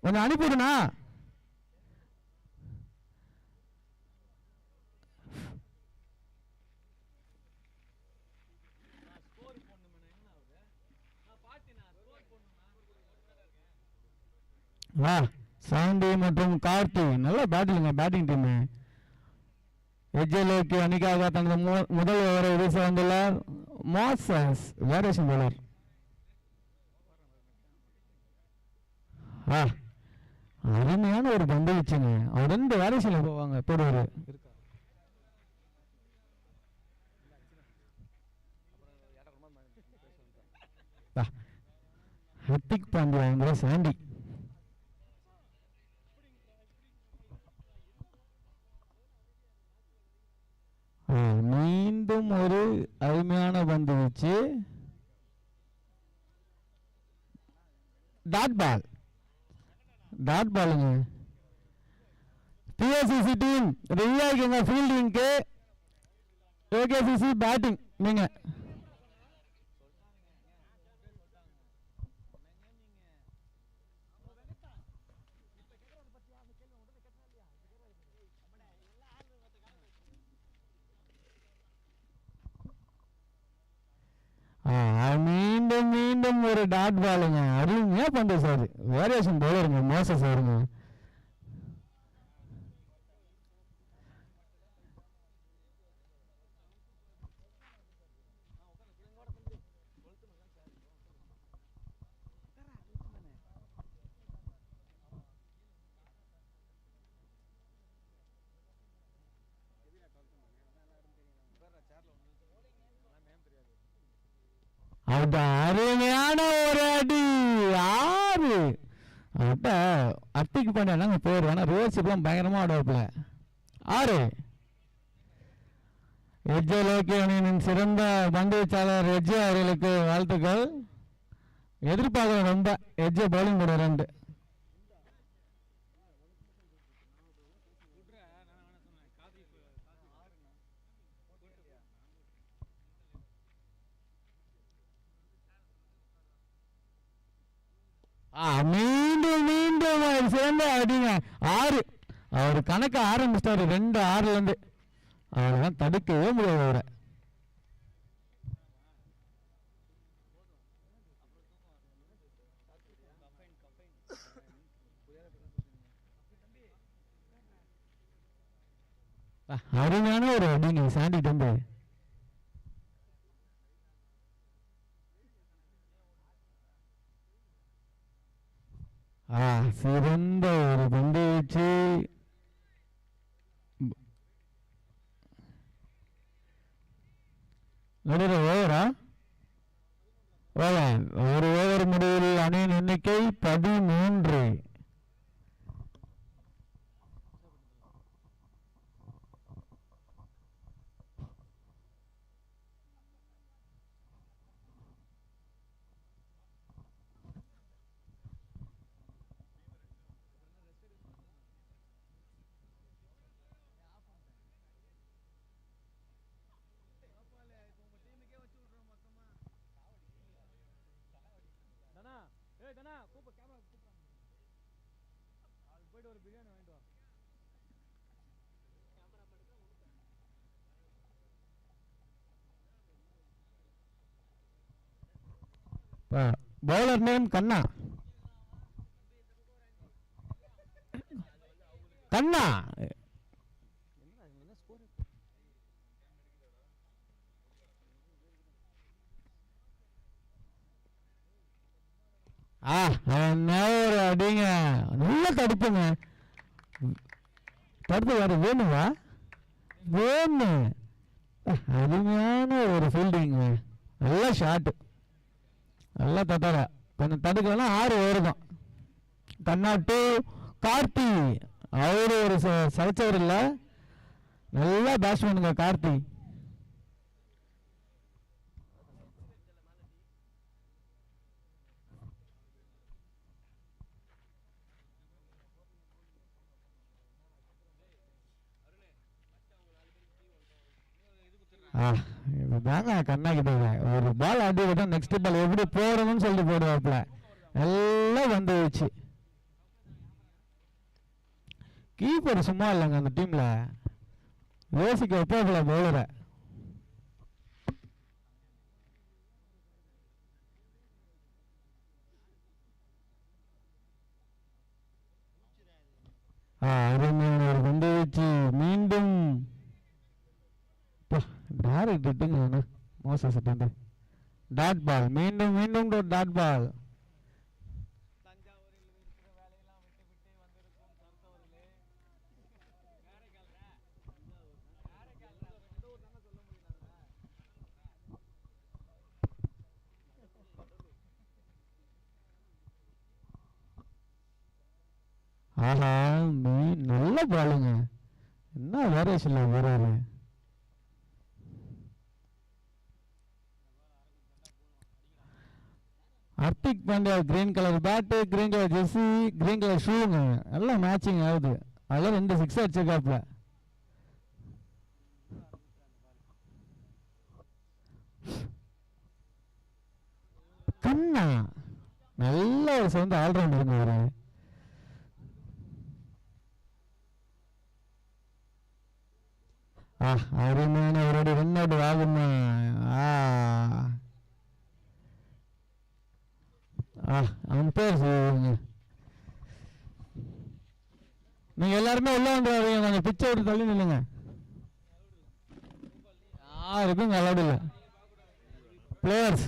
கொஞ்சம் அனுப்பிடுண்ணா. வா சாண்டி மற்றும் கார்த்தி நல்ல பேட்டிங் டீம். எஜ்ஜலோக்கி அணிக்காக தனது முதல் ஓவரை வீச வந்துள்ளார் மோசஸ் வேரியேஷன் பவுலர். அருமையான ஒரு பந்து வச்சுங்க. அவர் 2 வேரியேஷன்ல போவாங்க போடுவாரு. ஹர்திக் பாண்டியா சாண்டி. மீண்டும் ஒரு அருமையான பந்து வச்சு டாட் பாலுங்க. பிஎஸ்சிசி டீம் ரெடியா இருக்கீங்க ஃபீல்டிங்க்கு. ஏகேசிசி பேட்டிங் நீங்க. மீண்டும் ஒரு டாட் பாலுங்க. அருமையா பண்ற சார் வேரியேஷன் பவுலருங்க மோசஸ் சாருங்க. அது அருமையான ஒரு அடி 6. அப்ப அட்டிக்கு பண்ணாங்க போயிரு. ஆனா ரோஸ் இப்பெல்லாம் பயங்கரமா ஆடுவாப்புல 6. எஜ்ஜலோக்கி அணியின் சிறந்த பந்து வீச்சாளர் எஜ்ஜே அவர்களுக்கு வாழ்த்துக்கள். எதிர்பார்க்க ரொம்ப எஜ்ஜே பவுலிங் போட 2. மீண்டும் சேர்ந்து அடிங்க 6. அவர் கணக்கு ஆரம்பிச்சிட்டாரு 2-6ல இருந்து. அவரெல்லாம் தடுக்கவே முடியாது அவரை. அருமையான ஒரு அடிங்க சாண்டி தம்பி. சிறந்த ஒரு பந்து வீச்சு. ஓவரா ஒரு ஓவர் முடிவில் அணியின் எண்ணிக்கை 13. பவுலர் நேம் கண்ணா. ஒரு அடிங்க நல்ல தடுப்புங்க. தடுப்பு வேற வேணுவா வேணும். அருமையான ஒரு ஃபீல்டிங். நல்ல ஷாட்டு நல்லா தட்டார கொஞ்சம் தடுக்கலாம். 6 வருதான். கண்ணாட்டு கார்த்தி அவரு ஒரு சளைச்சவர் இல்ல. நல்லா பேட்ஸ்மேனுங்க கார்த்தி. இதுதாங்க கண்ணா கிட்ட ஒரு பால் ஆடி விட்டா நெக்ஸ்ட் பால் எப்படி போடணும்னு சொல்லிட்டு போடுவாப்ல எல்லாம் வந்து வச்சு. கீப்பர் சும்மா இல்லைங்க அந்த டீம்ல, யோசிக்க வைப்பாப்ல பவுலரை. அருமையான ஒரு பந்து வச்சு மீண்டும் டைரக்ட் இட்டுங்க மோசஸ் டாட் பால், மீண்டும் மீண்டும் டாட் பால். ஆஹா நல்ல பாலுங்க, என்ன வேரியேஷன் வராரு. Hardik Pandya green colour bat, green colour jersey, green colour ஷூங்க, எல்லாம் மேட்சிங் ஆகுது. அதில் 2 6 அடிச்சிருக்காப்ல. கண்ணா நல்ல ஒரு சவுண்ட் ஆல்ரவுண்டருங்க அவரு. அருமையான அவருடைய ரன் அவுட் ஆகுமா. அம்பேர் நீங்க எல்லாருமே உள்ள வந்துடுறீங்க, கொஞ்சம் பிச்சை விட்டு தள்ளி நில்லுங்க. யாருக்கும் அலௌட் இல்லை. பிளேயர்ஸ்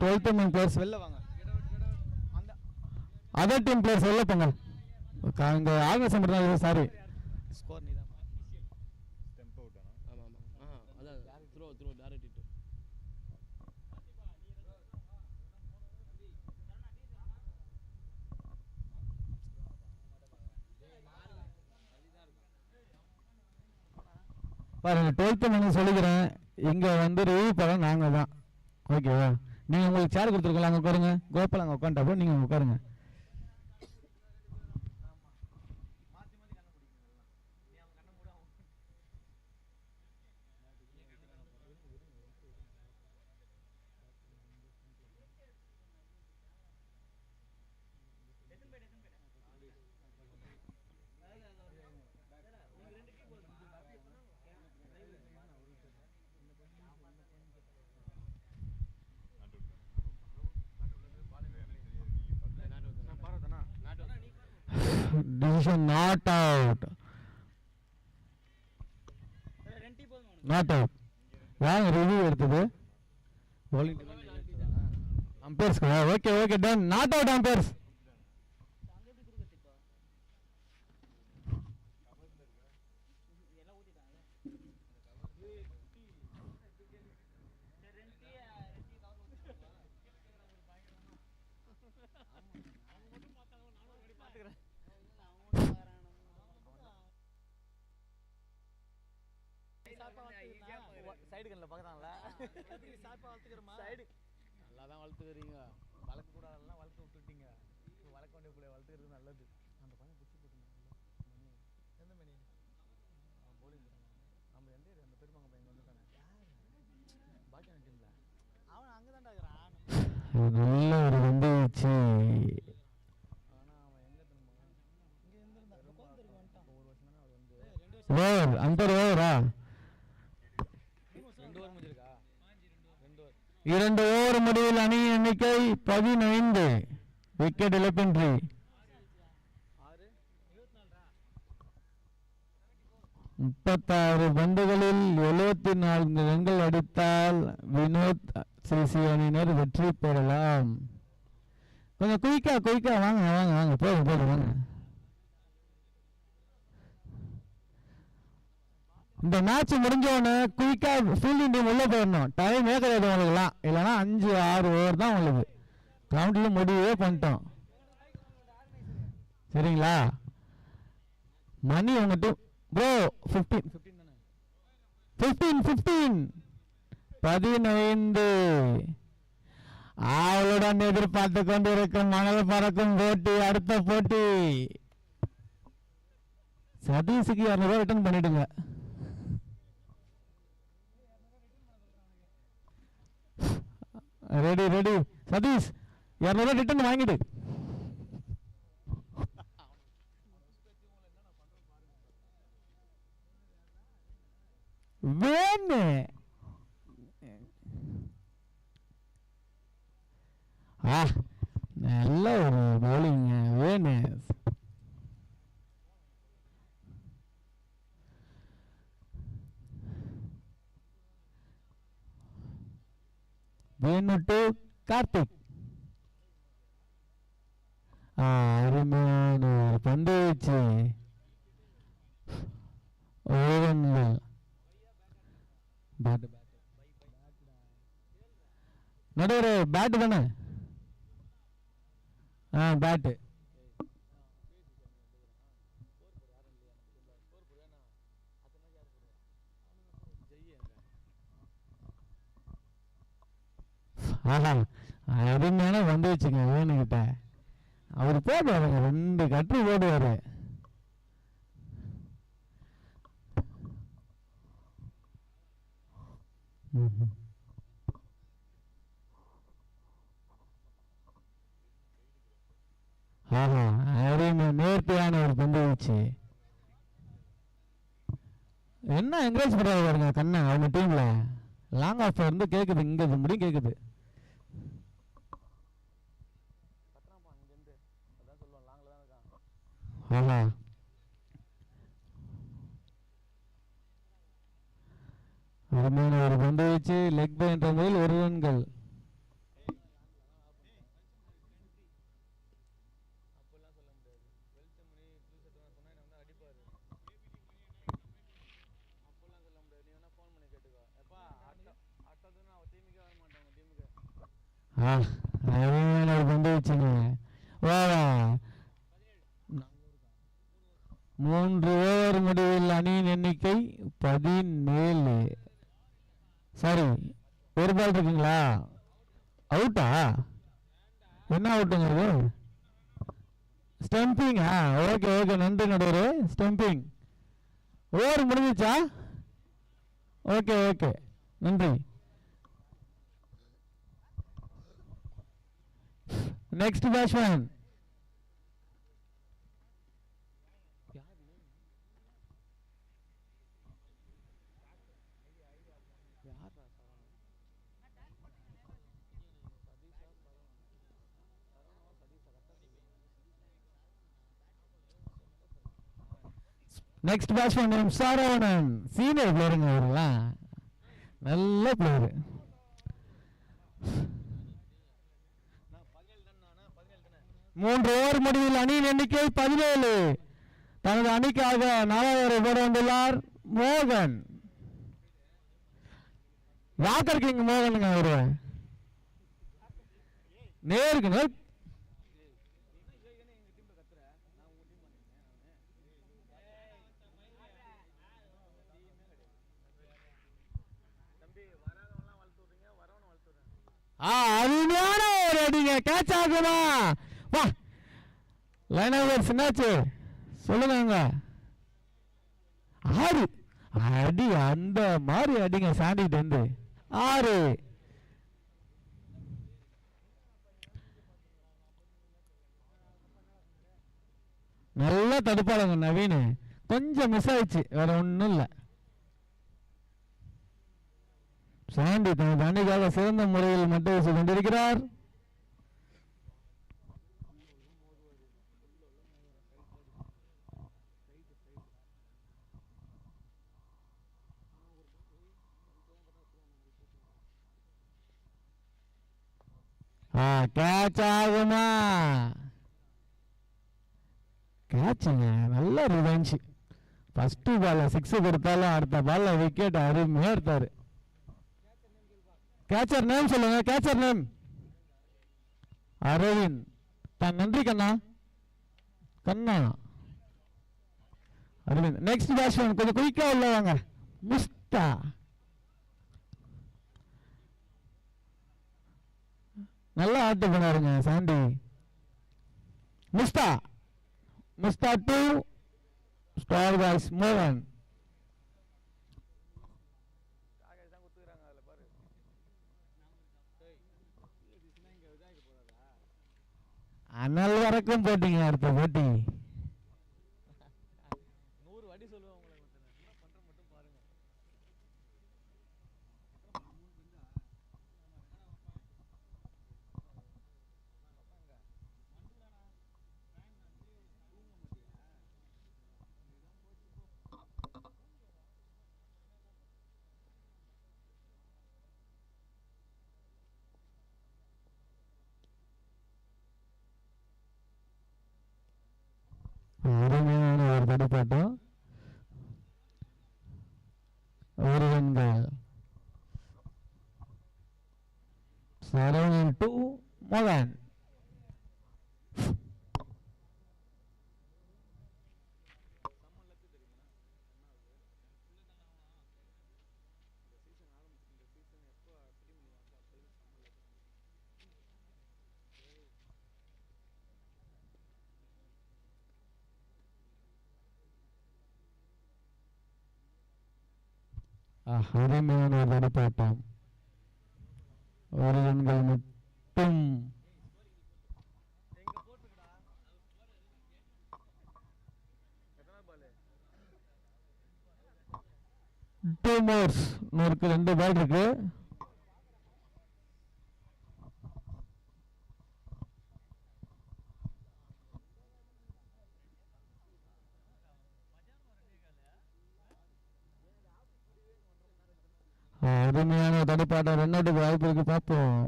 12th man பிளேயர்ஸ் வெளில வாங்க. அதர் டீம் பிளேயர்ஸ் வெளில போங்க. இந்த ஆகஸ்ட் மட்டும் தான். சாரி ஸ்கோர் நீதான். ஸ்டெம்ப் அவுட் ஆனா. ஆமா அதான் த்ரோ டைரக்ட் ஹிட். பாருங்க 12th man சொல்லிக்கிறேன், இங்க வந்து ரிவ்யூ பண்ண நாங்க தான். ஓகேவா? நீங்க உங்களுக்கு சேர் கொடுத்துருக்கலாம், அங்க உட்காருங்க. கோபால் அங்க உட்காந்துட்டப்போ நீங்க உட்காருங்க. Decision not out. Not out. வாங்க ரிவ்யூ எடுத்தது. Umpires okay done. Not out umpires. Side கண்ணில் பார்க்குறாங்களா? சைடு நல்லா தான் வளர்த்துக்கிறீங்க. வளர்க்கக்கூடாதெல்லாம் வளர்த்து விட்டுட்டீங்க. வளர்க்க வேண்டிய பிள்ளைய வளர்த்துக்கிறது நல்லது. அந்த பையன் பிடிச்சி போட்டுருந்தாங்க. எந்த மணி போலிங் நம்ம எந்த ஏரியா? அந்த பெருமாங்க பையன் வந்துட்டானே பாக்கியான டீமில், அவன் அங்கே தான்டா இருக்கிறான். நல்ல ஒரு வந்து வச்சு. ஆனால் அவன் எங்கே திரும்ப இங்கே இருந்திருந்தா ஒரு வருஷம் தானே அவர் வந்து ஓவர் அம்பர் ஓவரா? 2 ஓவர் முடிவில் அணி எண்ணிக்கை 15. விக்கெட் இழப்பின்றி 36 பந்துகளில் 74 ரன்கள் அடித்தால் வினோத் சிசி அணியினர் வெற்றி பெறலாம். கொஞ்சம் குயிக்கா வாங்க போதும் வாங்க. இந்த மேட்ச் முடிஞ்சோடனே குயிக்கா ஃபீல்டிங் டீம் உள்ள போயிடணும். டைம் கிடையாது உங்களுக்குலாம். இல்லைன்னா 5-6 ஓவர் தான் உங்களுக்கு. கிரவுண்ட்ல முடிவே பண்ணிட்டோம். சரிங்களா? மணி உங்க டீம் ப்ரோ 15 அவளுடன் எதிர்பார்த்து கொண்டிருக்கும் மணல் பறக்கும் போட்டி. அடுத்த போட்டி சதீஷுக்கு 200 ரிட்டர்ன் பண்ணிடுங்க. ரெடி ரெடி சதீஷ் 200 ரிட்டர்ன் வாங்கிடு. வேணு நல்ல ஒரு பவுலிங் வேணு. வேணு டு கார்த்திக். அருமையான ஒரு பந்து வச்சு நடுவர் பேட்டு தானே? பேட்டு. அருமையான வந்து வச்சுங்க வேணுகிட்ட. அவர் போடுவாருங்க 2 கட்டு போடுவாரு. அருமை நேர்த்தியான ஒரு பந்து வச்சு என்ன என்கரேஜ் பண்றாரு பாருங்க கண்ணா. அவங்க டீம்ல லாங் ஆஃப் வந்து கேக்குது, இங்க முடியும் கேக்குது. அருமையான ஒரு பந்து வச்சு லெக் பை என்ற முறையில் 1 ரன்கள். அருமையான ஒரு பந்து வச்சுங்க. 3 ஓவர் முடிவில் அணியின் எண்ணிக்கை 17. சாரி, ஒரு பால் இருக்குங்களா? அவுட்டா? என்ன அவுட்டுங்கிறது? ஸ்டம்பிங். ஓகே ஓகே, நன்றி நடுவர். ஸ்டம்பிங். ஓவர் முடிஞ்சிச்சா? ஓகே ஓகே, நன்றி. Next batsman Saravanan. சீனியர் பிளேயருங்க அவருலாம், நல்ல பிளேயரு. மூன்று ஓவர் முடிவில் அணியின் எண்ணிக்கை 17. தனது அணிக்காக 4வது போட வந்துள்ளார் மோகன். வாக்கர் கிங் மோகனுங்க அவரு. நேருக்கு நேர் அருமையான ஒரு அடிங்க. கேட்ச் ஆகுமா? வா லைன் ஓவர்ஸ் என்னாச்சு சொல்லுங்க. 6 அடி, அந்த மாதிரி அடிங்க சாண்டிட்டு வந்து 6. நல்லா தடுப்பாளங்க நவீன், கொஞ்சம் மிஸ் ஆயிடுச்சு, வேற ஒன்றும் இல்லை. சாண்டி தனது அணிக்காக சிறந்த முறையில் மட்டும் வீசிக் கொண்டிருக்கிறார். கேட்ச் ஆகுமா? கேட்சுங்க, நல்ல ரிவெஞ்ச். ஃபர்ஸ்ட் பால்ல 6 கொடுத்தாலும் அடுத்த பால்ல விக்கெட் அருமையா எடுத்தாரு. கேச்சர் நேம் சொல்லுங்க. Catcher name Aravind. நன்றி கண்ணா. கண்ணா அரவிந்த். நெக்ஸ்ட் பேட்ஸ்மேன் கொஞ்சம் குயிக்கா உள்ள வாங்க. முஸ்தா. நல்லா ஆட்டு பண்ணாருங்க Sandy. Musta. Musta 2 star boys மோகன். அனல் வரைக்கும் போட்டீங்க அடுத்த போட்டி. அருமையான ஒரு தடுப்பாட்டம். ஒரு ரன்கள். சரவணன் 2 மோகன். அருமையான ஒரு தடுப்பாட்டம். ஒரு ரன்கள் மட்டும். டூ மோர்ஸ். 100க்கு 2 பால் இருக்கு. அருமையான தடுப்பாட்டம். ரன்னோட்டுக்கு வாய்ப்பு இருக்கு, பார்ப்போம்.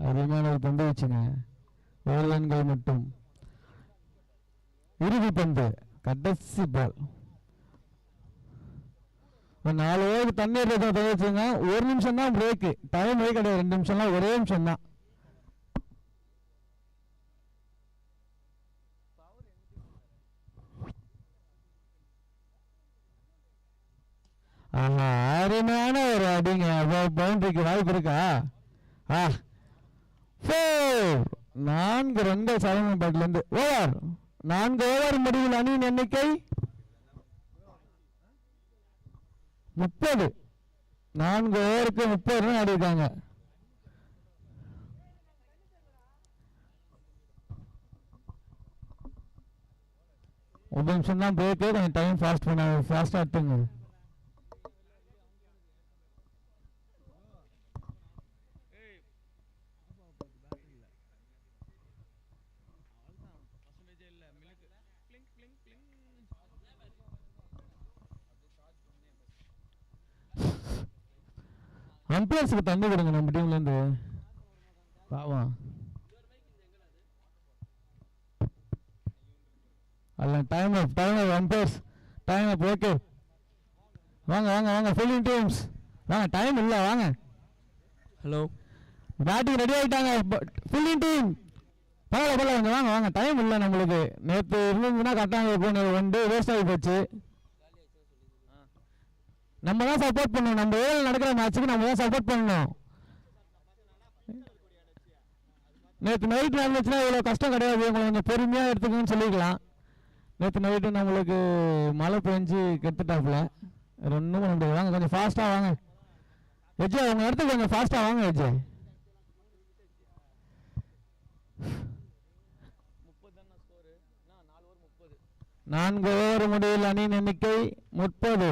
அருமையான ஒரு பந்து வச்சுங்க. ஒரு ரன்கள் மட்டும். இறுதி பந்து, கடைசி பால். 4 ஓவருக்கு தண்ணீர் வச்சுங்க. 1 நிமிஷம் தான் பிரேக்கு. டைம் கிடையாது. 2 நிமிஷம்லாம் ஒரே நிமிஷம் தான். அருமையான ஒரு அடிங்க. பவுண்டரிக்கு வாய்ப்பு இருக்கா? 4 ரன்கள் சரவணன் பேட்லேருந்து. ஓவர். 4 ஓவர் முடிவில் அணியின் எண்ணிக்கை 30. 4 ஓவருக்கு 30 ரன் ஆடிருக்காங்க. ஒரு நிமிஷம் தான் பிரேக்கு. கொஞ்சம் டைம் ஃபாஸ்ட் ஆட்டுங்க. அம்பையர்ஸுக்கு தண்ணி கொடுங்க நம்ம டீம்லேருந்து. பாவம். அல்ல டைம் அப் அம்பையர்ஸ். டைம் அப். ஓகே, வாங்க வாங்க வாங்க ஃபீல்டிங் டீம்ஸ் வாங்க. டைம் இல்லை, வாங்க. ஹலோ, பேட்டிங் ரெடி ஆகிட்டாங்க. ஃபீல்டிங் டீம் பரவாயில்ல கொஞ்சம் வாங்க வாங்க. டைம் இல்லை நம்மளுக்கு. நேற்று இருந்ததுன்னா கரெக்டாக போன வண்டி வேஸ்ட் ஆகி போச்சு. நம்ம தான் சப்போர்ட் பண்ணணும். நம்ம ஏழு நடக்கிற மேட்சுக்கு நம்ம தான் சப்போர்ட் பண்ணணும். நேற்று நைட் நடந்துச்சுன்னா இவ்வளோ கஷ்டம் கிடையாது. உங்களை கொஞ்சம் பொறுமையாக எடுத்துக்கணும்னு சொல்லிக்கலாம். நேற்று நைட்டு நம்மளுக்கு மழை பெஞ்சு கெடுத்துட்டாப்புல. ஒன்றும் பண்ண முடியாது. வாங்க கொஞ்சம் ஃபாஸ்ட்டாக வாங்க. விஜய் உங்கள் இடத்துக்கு கொஞ்சம் ஃபாஸ்ட்டாக வாங்க விஜய். 4 ஓவர் முடிவில் அணியின் எண்ணிக்கை 30.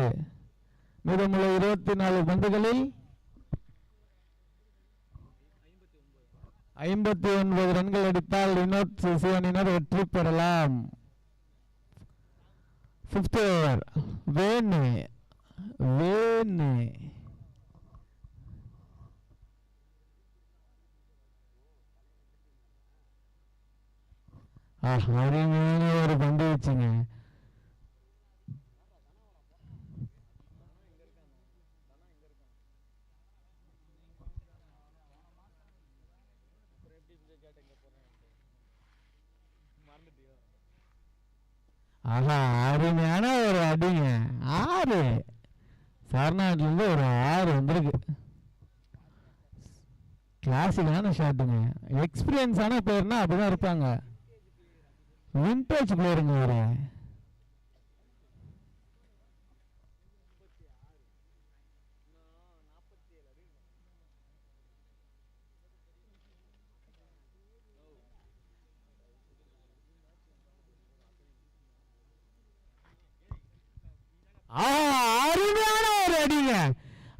மீதமுள்ள 24 பந்துகளில் 59 ரன்கள் அடித்தால் வினோத் சிசி அணியினர் வெற்றி பெறலாம். 5th over. வேணு அருமையான ஒரு பந்து வச்சுங்க. அருமையான ஒரு அடிங்க. 6 சரணாட்டிலிருந்து ஒரு 6 வந்திருக்கு. கிளாசிக்கான ஷாட்டுங்க. எக்ஸ்பீரியன்ஸான பிளேயர்னா அப்படிதான் இருப்பாங்க. விண்டேஜ் பிளேயருங்க ஒரு.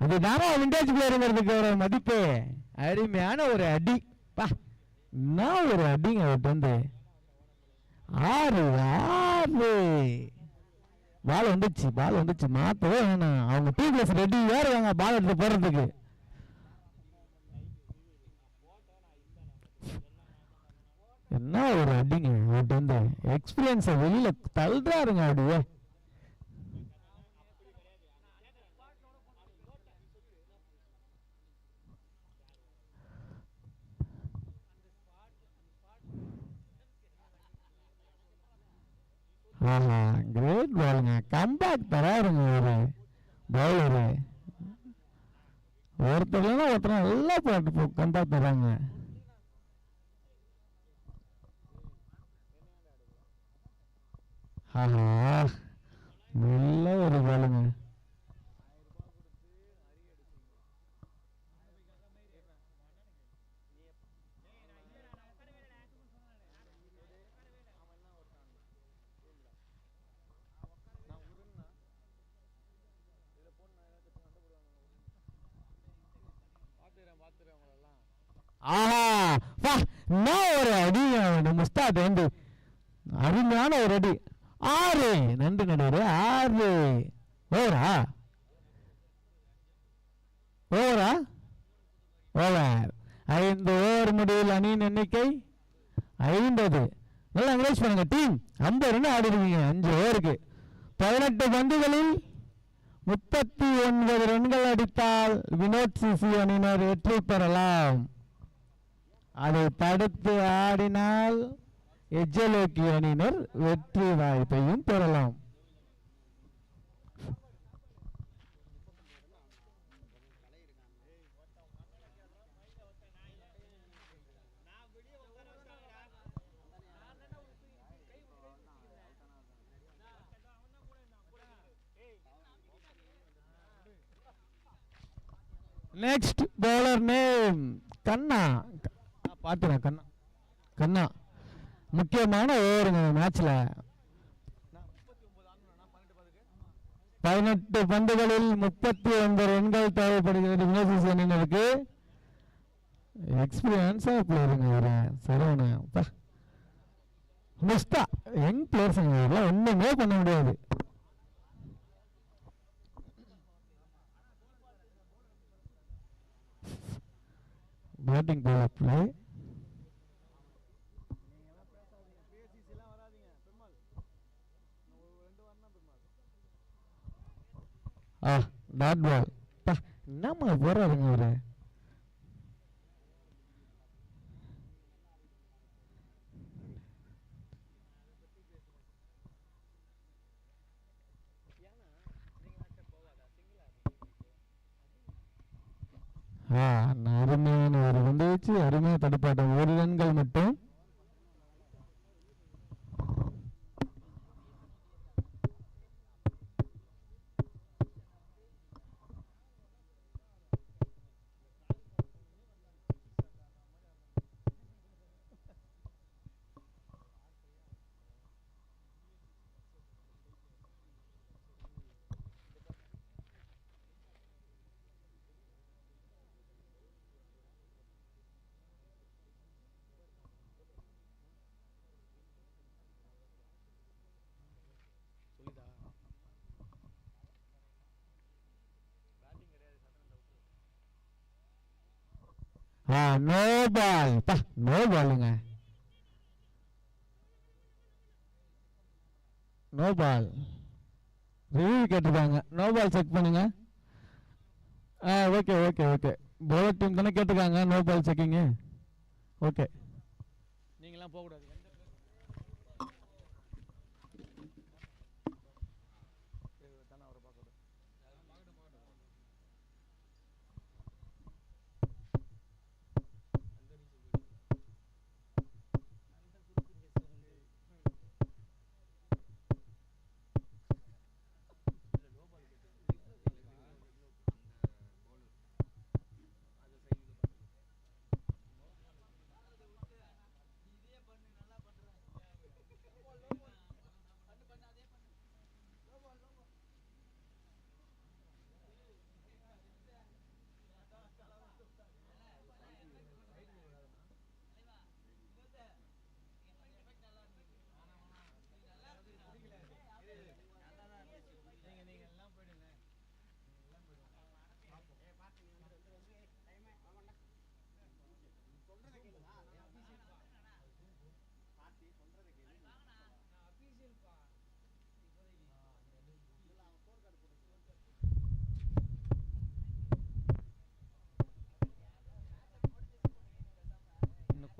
அதுதானே விண்டேஜ் பிளேயருங்கிறதுக்கு ஒரு மதிப்பு. அருமையான ஒரு அடி பா, என்ன ஒரு அடிங்க அவர்கிட்ட வந்து. 6 பால் வந்துச்சு மாத்தவே வேணாம். அவங்க டீ கிளாஸ் ரெடி ஏறுவாங்க பால் எடுத்து போடுறதுக்கு. என்ன ஒரு அடிங்க அவர்கிட்ட வந்து. எக்ஸ்பீரியன்ஸை வெளியில தள்ளுறாருங்க அப்படியே. கிரேட் பாலுங்க. கம்பேக் தராருங்க ஒரு பவுலரு. ஒருத்தர் நல்லா போட்டு கம்பேக் தராங்க. நல்ல ஒரு பாலுங்க. ஒரு அடி முஸ்தாத் வந்து. அருமையான ஒரு அடி. 6 நன்றி நடுவர். 6 ஓவரா ஓவரா ஓவர். 5 ஓவர் முடிவில் அணியின் எண்ணிக்கை 50. நல்லா என்கரேஜ் பண்ணுங்க டீம். 50 ரன் ஆடி இருக்கீங்க 5 ஓவருக்கு. 18 பந்துகளில் 39 ரன்கள் அடித்தால் வினோத் சிசி அணியினர் வெற்றி பெறலாம். அதை தடுத்து ஆடினால் எஜ்ஜலோக்கி அணியினர் வெற்றி வாய்ப்பையும் பெறலாம். நெக்ஸ்ட் பவுலர் நேம் கண்ணா. பார்த்துறேன் கண்ணா. கண்ணா முக்கியமான ஓவருங்க மேட்ச்ல. 18 பந்துகளில் 39 ரன்கள் தேவைப்படுகிறது வினோத் அணியினருக்கு. எக்ஸ்பீரியன்ஸா பிளேயருங்க இவரு. சரவண மிஸ்டா யங் பிளேயர்ஸுங்க இவரெல்லாம் ஒண்ணுமே பண்ண முடியாது. Batting bowler play. Dot ball. என்னம்மா போறாருங்க அவரு. அருமையான ஒரு வந்துச்சு. அருமையான தடுப்பாட்டம். 1 ரன்கள் மட்டும். No ball. நோ பாலுங்க. No ball. ரிவ்யூ கேட்டிருக்காங்க. நோ பால் செக் பண்ணுங்க. Okay okay okay. Bowler team தானே கேட்டிருக்காங்க நோ பால் செக்கிங். ஓகே. நீங்களாம் போகக்கூடாது.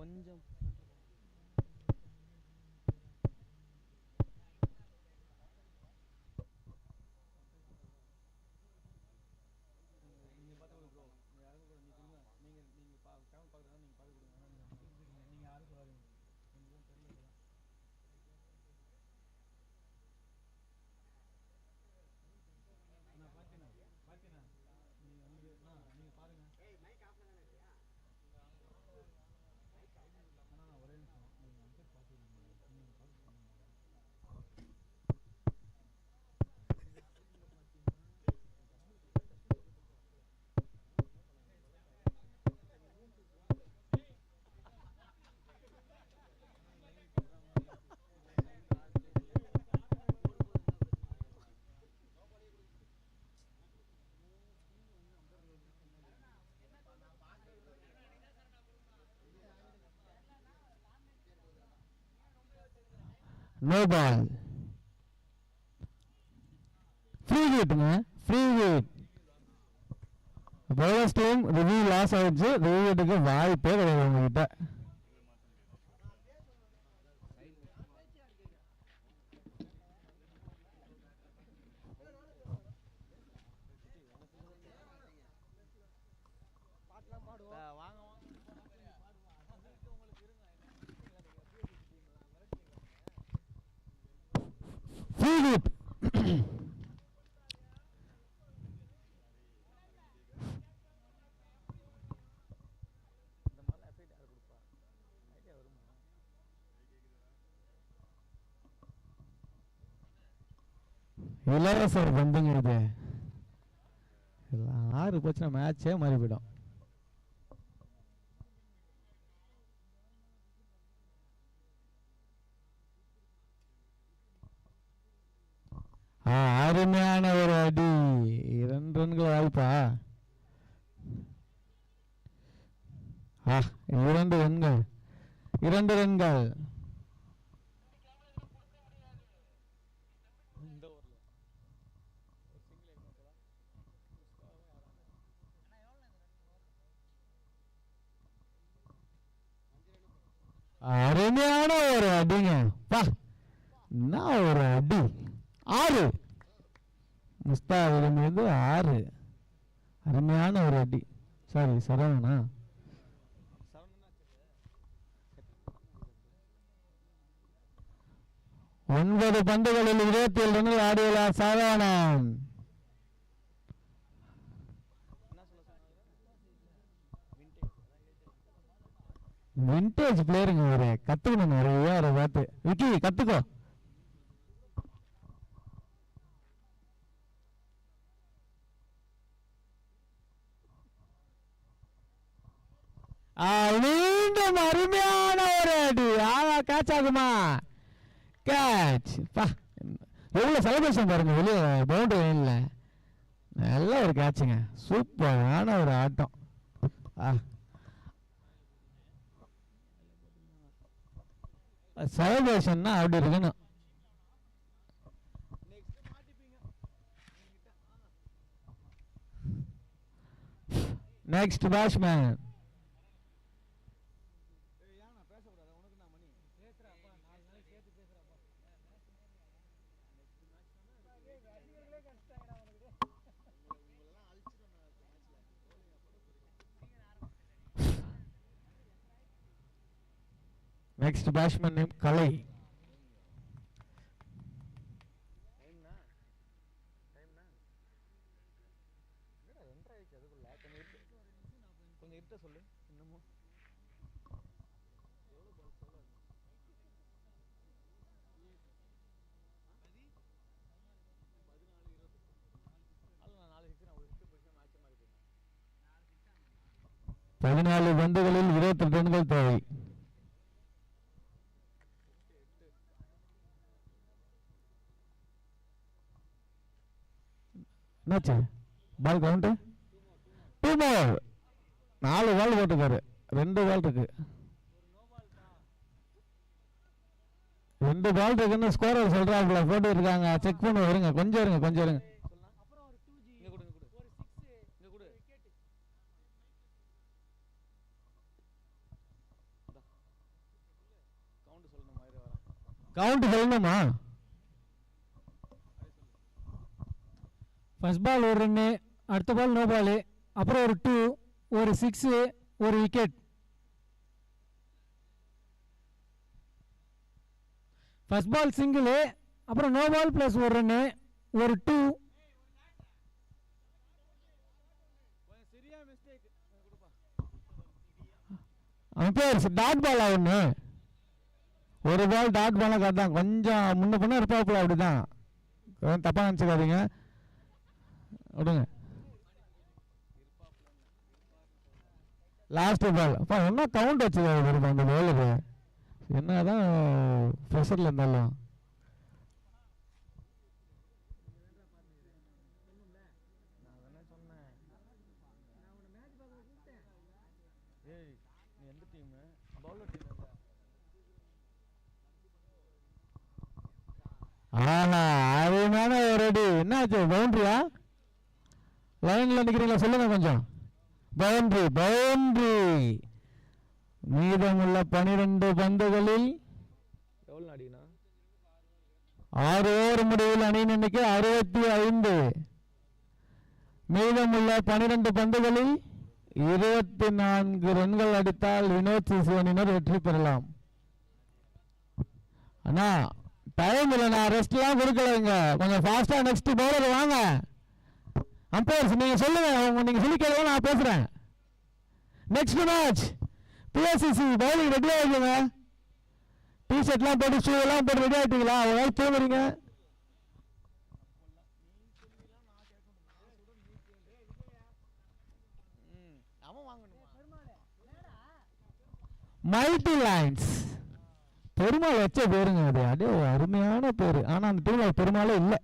கொஞ்சம் நோ பால். ஃப்ரீ ஹிட்ங்க, free hit. Bowlers team review loss ஆயிடுச்சு. ரிவ்யூ ஹிட்டுக்கு வாய்ப்பே கிடையாது உங்ககிட்ட. Free hit. இளவரசர் பந்துங்க இது. 6 போச்சுன்னா மேட்சே மாறி போயிடும். அருமையான ஒரு அடி. 2 ரன்கள் வாய்ப்பா? 2 ரன்கள், 2 ரன்கள். அருமையான ஒரு அடிங்க. என்ன ஒரு அடி. 6 முஸ்தாபின் மீது 6. அருமையான ஒரு அடி. சாரி, சரவணா. 9 பந்துகளில் 27 ரன்கள் ஆடியுள்ளார் சரவணன். விண்டேஜ் பிளேயருங்க. ஒரு கத்துக்கணும் நிறைய அவரை பார்த்து. விக்கி கத்துக்கோ. மீண்டும் அருமையான ஒரு அடி. கேட்ச் ஆகுமா? கேட்ச். எவ்வளவு செலிப்ரேஷன் பாருங்க வெளியே பவுண்டரி லைன்ல. நல்ல ஒரு கேட்சுங்க. சூப்பரான ஒரு ஆட்டம். செலிப்ரேஷன்னா அப்படி இருக்கணும். Next batsman. Next batsman name Kalai. பதினாலு பந்துகளில் 22 ரன்கள் தேவை. என்னாச்சு? பால் கவுண்ட் 2 பால். 4 பால் போட்டுக்காரு. 2 பால் இருக்கு. 2 பால் இருக்குன்னு ஸ்கோரர் சொல்றாப்புல போட்டு இருக்காங்க. செக் பண்ணி வருங்க. கொஞ்சம் இருங்க, கொஞ்சம் இருங்க. கவுண்ட் சொல்லணுமா? ஃபர்ஸ்ட் பால் ஒரு ரன்னு, அடுத்த பால் நோ பால், அப்புறம் ஒரு 2, ஒரு 6, ஒரு விக்கெட். ஃபர்ஸ்ட் பால் சிங்கிள், அப்புறம் நோ பால் ப்ளஸ் ஒரு ரன்னு, ஒரு 2. அம்பையர்ஸ் டாட் பால் ஒன்று, ஒரு பால் டாட் பாலாக காட்டான். கொஞ்சம் முன்ன பண்ண இருப்பாப்புல, அப்படிதான். தப்பாக நினச்சிக்காதீங்க, விடுங்க. Last ball. அப்பா என்ன கவுண்ட் வச்சுக்காது அந்த பாலுக்கு, என்னதான் ப்ரெஷரில் இருந்தாலும். ஆனா அருமையான ஒரு அடி. என்னாச்சு, பவுண்டரியா? லைன்ல நிக்கிறீங்களா, சொல்லுங்க கொஞ்சம். Boundary, boundary. மீதமுள்ள 12 பந்துகளில் 6 ஓவர் முடிவில் அணியின் எண்ணிக்கை 65. மீதமுள்ள 12 பந்துகளில் 24 ரன்கள் அடித்தால் வினோத் சிசுவனினர் வெற்றி பெறலாம். அண்ணா டைம் இல்லைண்ணா, ரெஸ்ட்லாம் கொடுக்கலங்க, கொஞ்சம் ஃபாஸ்டா நெக்ஸ்ட் பவுலர் வாங்க. அம்பையர்ஸ் நீங்க சொல்லுங்க, நீங்க சொல்லி கேளுங்க, நான் பேசுறேன். Next match BSCC bowling ready ஆகிடுங்க. டிஷர்ட்லாம் போட்டு ஷூ எல்லாம் போட்டு ரெடி ஆகிட்டீங்களா? ஒரு தூங்குறீங்க. மல்டி லைன்ஸ் பெருமாள் வச்ச பேருங்க அது, அதே ஒரு அருமையான பேரு. ஆனா அந்த டீம்ல பெருமாளே இல்லை.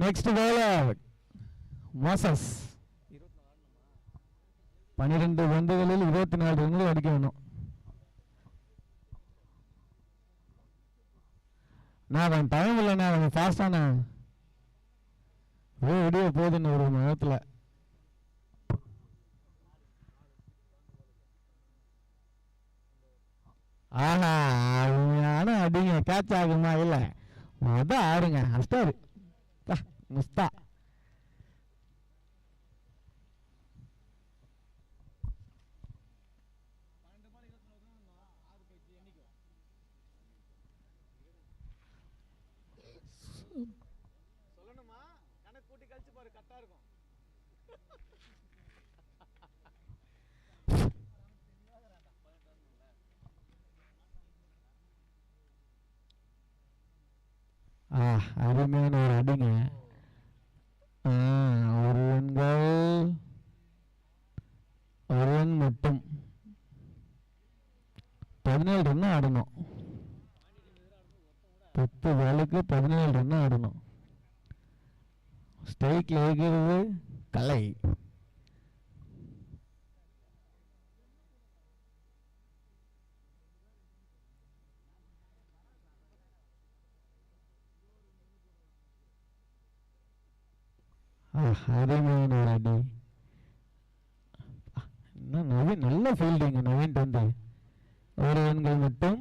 Next bowler Moses. 12 பந்துகளில் 24 ரன்கள் அடிக்க வேணும். நான் கொஞ்சம் டைம் இல்லைண்ணா, கொஞ்சம் ஃபாஸ்டான வீடியோ போகுதுன்னு ஒரு நேரத்தில். ஆஹா அருமையான அடிங்க. கேட்ச் ஆகுமா? இல்லை, அதான் ஆடுங்க. அஸ்டாரு முஸ்தா. அருமையான ஒரு அடிங்க. ஒரு ரன் மட்டும் 17 ரன் ஆடணும். 10 பாலுக்கு 17 ரன் ஆடணும். ஸ்ட்ரைக்ல இருக்கிறது கலை. அருமையான ஒரு அடி. நவீன் நல்ல ஃபீல்டிங். நவீன் வந்து ஒரு ரன்கள் மட்டும்.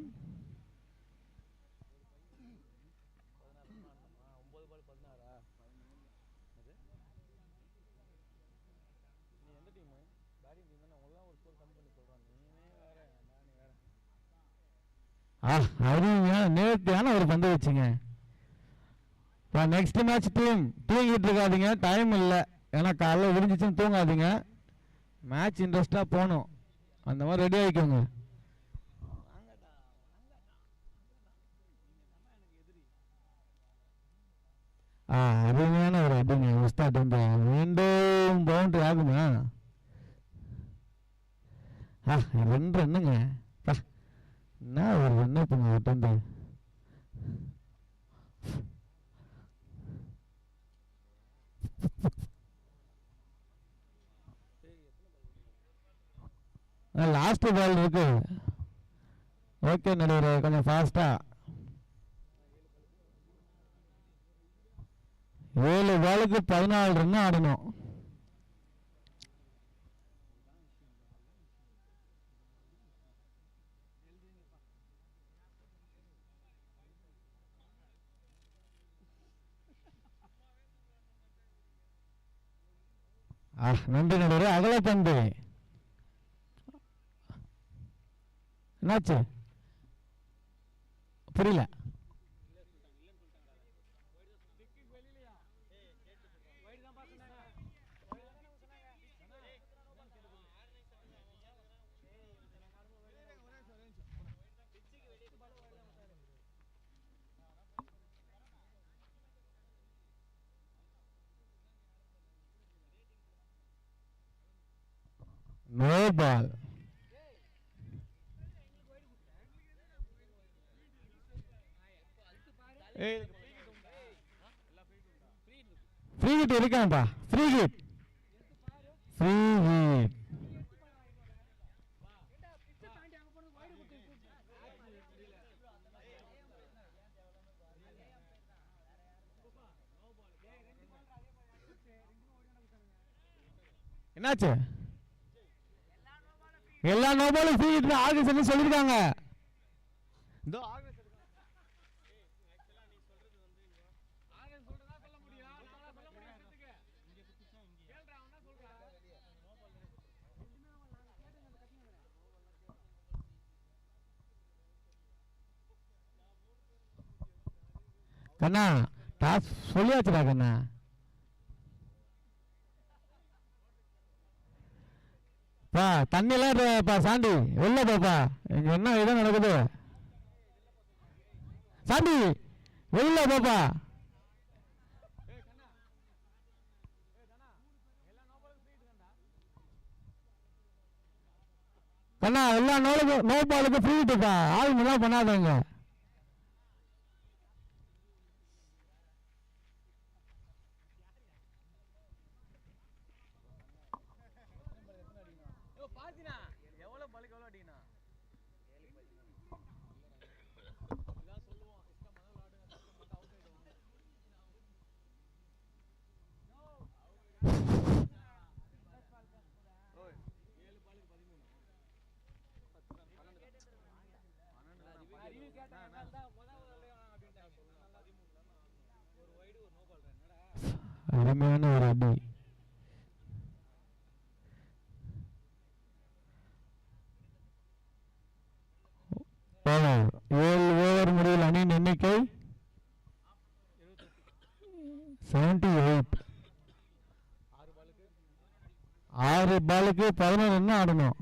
அருமையான நேர்த்தியான ஒரு பந்து வச்சுங்க. நெக்ஸ்ட் மேட்ச் டீம் தூங்கிட்டு இருக்காதீங்க, டைம் இல்லை. ஏன்னா காலைல விரிஞ்சிச்சுன்னு தூங்காதீங்க. மேட்ச் இன்ட்ரெஸ்டாக போகணும், அந்த மாதிரி ரெடி ஆகிக்கோங்க. அருமையான ஒரு அடிங்க உஸ்தாத். வந்து மீண்டும் பவுண்டரி ஆகுமா? 2 ரன்னுங்க. என்ன ஒரு ரன்னு போங்க விட்டு. லாஸ்ட் பால் இருக்கு. ஓகே நடுவர், கொஞ்சம் ஃபாஸ்டா. 7 பாலுக்கு 14 ரன் ஆடணும். நன்றி நடுவரே. அகலப்பந்து என்னாச்சு புரியல. No ball. ஃப்ரீ ஹிட் இருக்கான்பா. Free hit free hit. என்னாச்சு? எல்லா நோபாலும் ஃப்ரீ ஹிட் ஆகஸ்ட் சொல்லிருக்காங்க. கண்ணா டாஸ் சொல்லியாச்சுடா கண்ணா. பா தண்ணியெல்லாம் சாண்டி வெளில பாப்பா. இங்க என்ன இடம் நடக்குது? சாண்டி வெளில பாப்பா. கண்ணா எல்லா நோ பாலுக்கு ஃப்ரீ ஹிட்டுப்பா. ஆளுங்க எல்லாம் பண்ணாதவங்க. அருமையான ஒரு அடி. ஓவர். 7 ஓவர் முடிவில் அணியின் எண்ணிக்கை 78. 6 பாலுக்கு 11 ரன் ஆடணும்.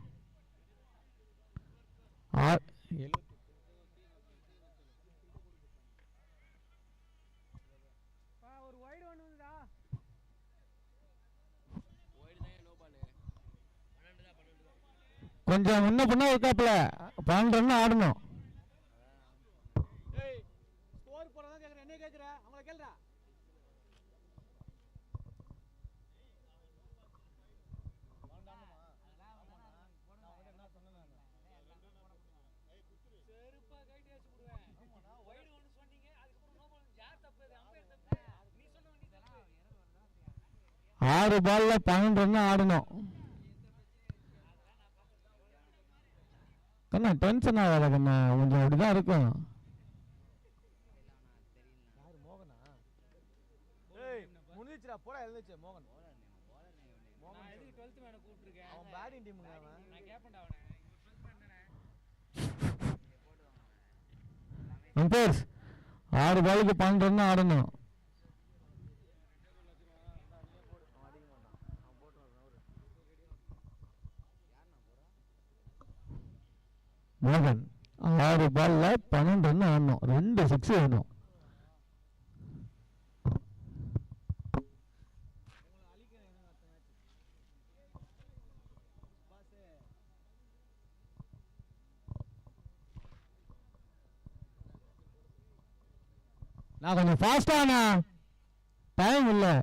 கொஞ்சம் முன்ன பண்ண இருக்காப்ல 12 ரன் ஆடணும். ஆறு பால்ல 12 ரன் ஆடணும். கண்ணா டென்ஷன் ஆகாத கண்ணா, கொஞ்சம் அப்படிதான் இருக்கும். அம்பேர்ஸ் 6 பாலுக்கு 12 ரன் ஆடணும். மோகன் 6 பால்ல 12 ரன் ஆடணும். 2 சிக்ஸ் வேணும். நான் கொஞ்சம் ஃபாஸ்டானா டைம் இல்லை.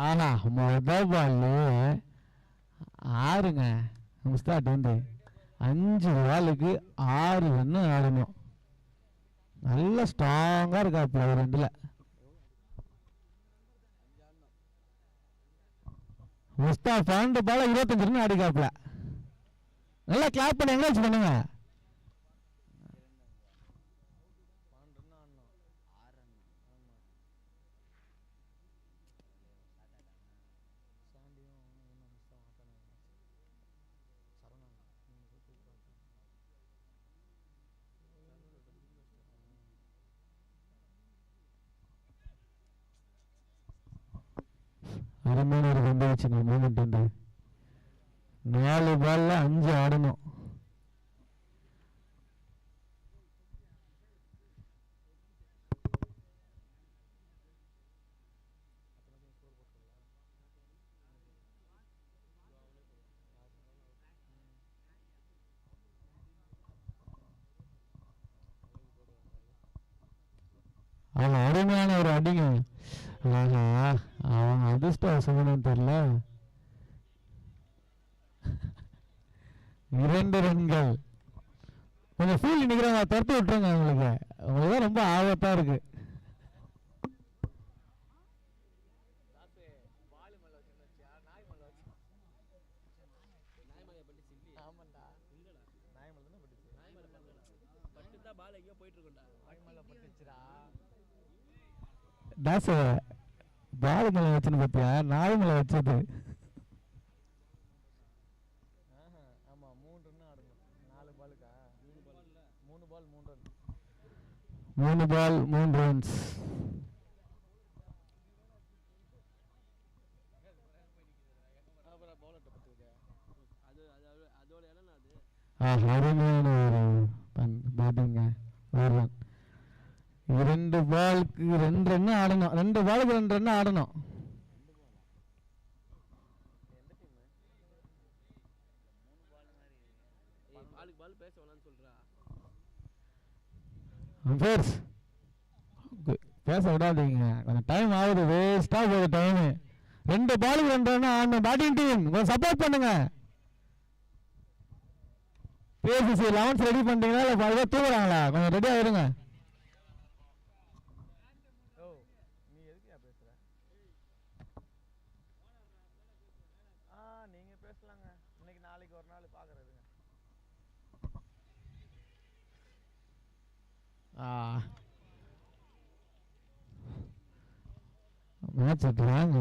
ஆனா முதல் பால் 6ங்க முஸ்தாட் வந்து 5 பாலுக்கு 6 ரன்னு ஆடணும். நல்ல ஸ்ட்ராங்கா இருக்காப்புல அவர் ரெண்டுல. முஸ்தாப் 12 பால 25 ரன் ஆடிக்காப்புல. நல்லா கிளாப் பண்ணி என்கரேஜ் பண்ணுங்க. அருமையான ஒரு பந்து வச்சுங்க மூமெண்ட் வந்து 4 பால்ல 5 ஆடணும். அவன் அருமையான ஒரு அடிங்க. அவன் அதிர்ஷ்டம் சொல்லணும்னு தெரியல. 2 ரன்கள். கொஞ்சம் ஃபீல்டு நிற்கிறாங்க, தடுத்து விட்டுருங்க. உங்களுக்கு ரொம்ப ஆபத்தா இருக்கு. தாச பால் மேல வச்சுன்னு பார்த்தியா? நாய் மேல வச்சது. ஆமா 3 ரன் ஆடணும். 4 பாலுக்கா 3 பால் 3 ரன். 3 பால் 3 ரன்ஸ். அருமையான ஒரு பேட்டிங்க. 1 ரன். 2 பாலுக்கு 2 ரன் ஆடணும். 2 பாலுக்கு 2 ரன் ஆடணும். பேச விடாதீங்க, கொஞ்சம் டைம் ஆகுது, வேஸ்டா போகுது டைம். 2 பாலுக்கு 2 ரன் ஆடணும். பேட்டிங் டீம் கொஞ்சம் சப்போர்ட் பண்ணுங்க. PSC 11 ரெடி பண்ணிட்டீங்களா இல்லை பாருங்க தூங்குறாங்களா? கொஞ்சம் ரெடி ஆகிடுங்க. நீ எதுக்குயா பேசுற? நீங்க பேசலாங்க. இன்னைக்கு நாளைக்கு ஒரு நாள் பாக்குறதுங்க. மேட்ச் எடுத்துறாங்க.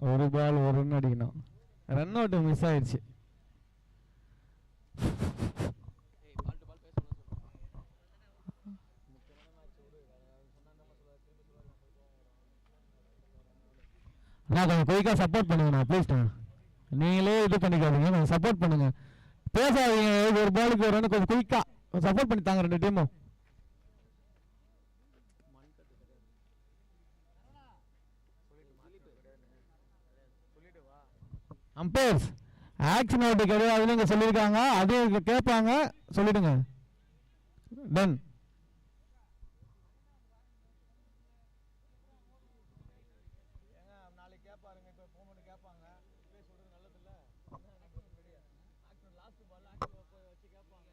1 பால் 1 ரன் அடிக்கணும். ரன் அவுட் மிஸ் ஆயிடுச்சு. நான் கொஞ்சம் குயிக்காக சப்போர்ட் பண்ணுங்கண்ணா ப்ளீஸ்ண்ணா. நீங்களே இது பண்ணிக்காதீங்க, கொஞ்சம் சப்போர்ட் பண்ணுங்க. பேசாதீங்க. 1 பாலுக்கு 1 ரன் கொஞ்சம் குயிக்காக சப்போர்ட் பண்ணி தாங்க 2 டீமும். அம்பையர்ஸ் ஆக்ஷன் அவுட் கிடையாதுன்னு இங்கே சொல்லியிருக்காங்க. அதே கேட்பாங்க, சொல்லிடுங்க. டன். நாளைக்கு கேட்பாருங்க. இப்போ ஃபோன் பண்ணி கேட்பாங்க. இப்பயே சொல்றது நல்லது இல்ல. லாஸ்ட் பால் வச்சு கேட்பாங்க.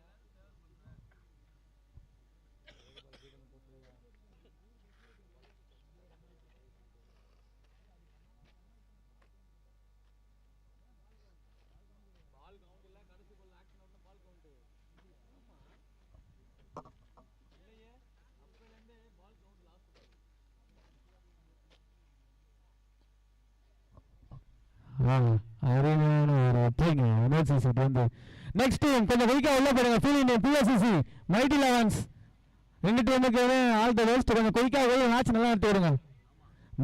பால் கவுண்ட் இல்ல, கடைசி பால் ஆக்ஷன் அவுட்ல பால் கவுண்ட். இல்லையே, அப்பல இருந்தே பால் கவுண்ட் லாஸ்ட் பால். அருமையான ஒரு வெற்றிங்க யூனிவர்சிட்டி வந்து. நெக்ஸ்ட் டீம் கொஞ்சம் குயிக்காக உள்ள போடுங்க. ஃபீலிங் PSC மைட்டி 11 2 டீமுக்கு ஆல் தி பெஸ்ட். கொஞ்சம் குயிக்காக உள்ள மேட்ச் நல்லா எடுத்து விடுங்க.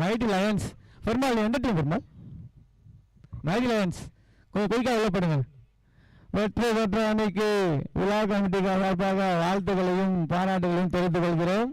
மைட்டி 11 பெருமாள் எந்த டீம் பெருமாள்? மைட்டி 11 கொஞ்சம் குயிக்காக உள்ள போடுங்க. வெற்றி பெற்ற அணிக்கு விழா கமிட்டிக்காக வாழ்த்துக்களையும் பாராட்டுகளையும் தெரிவித்துக் கொள்கிறோம்.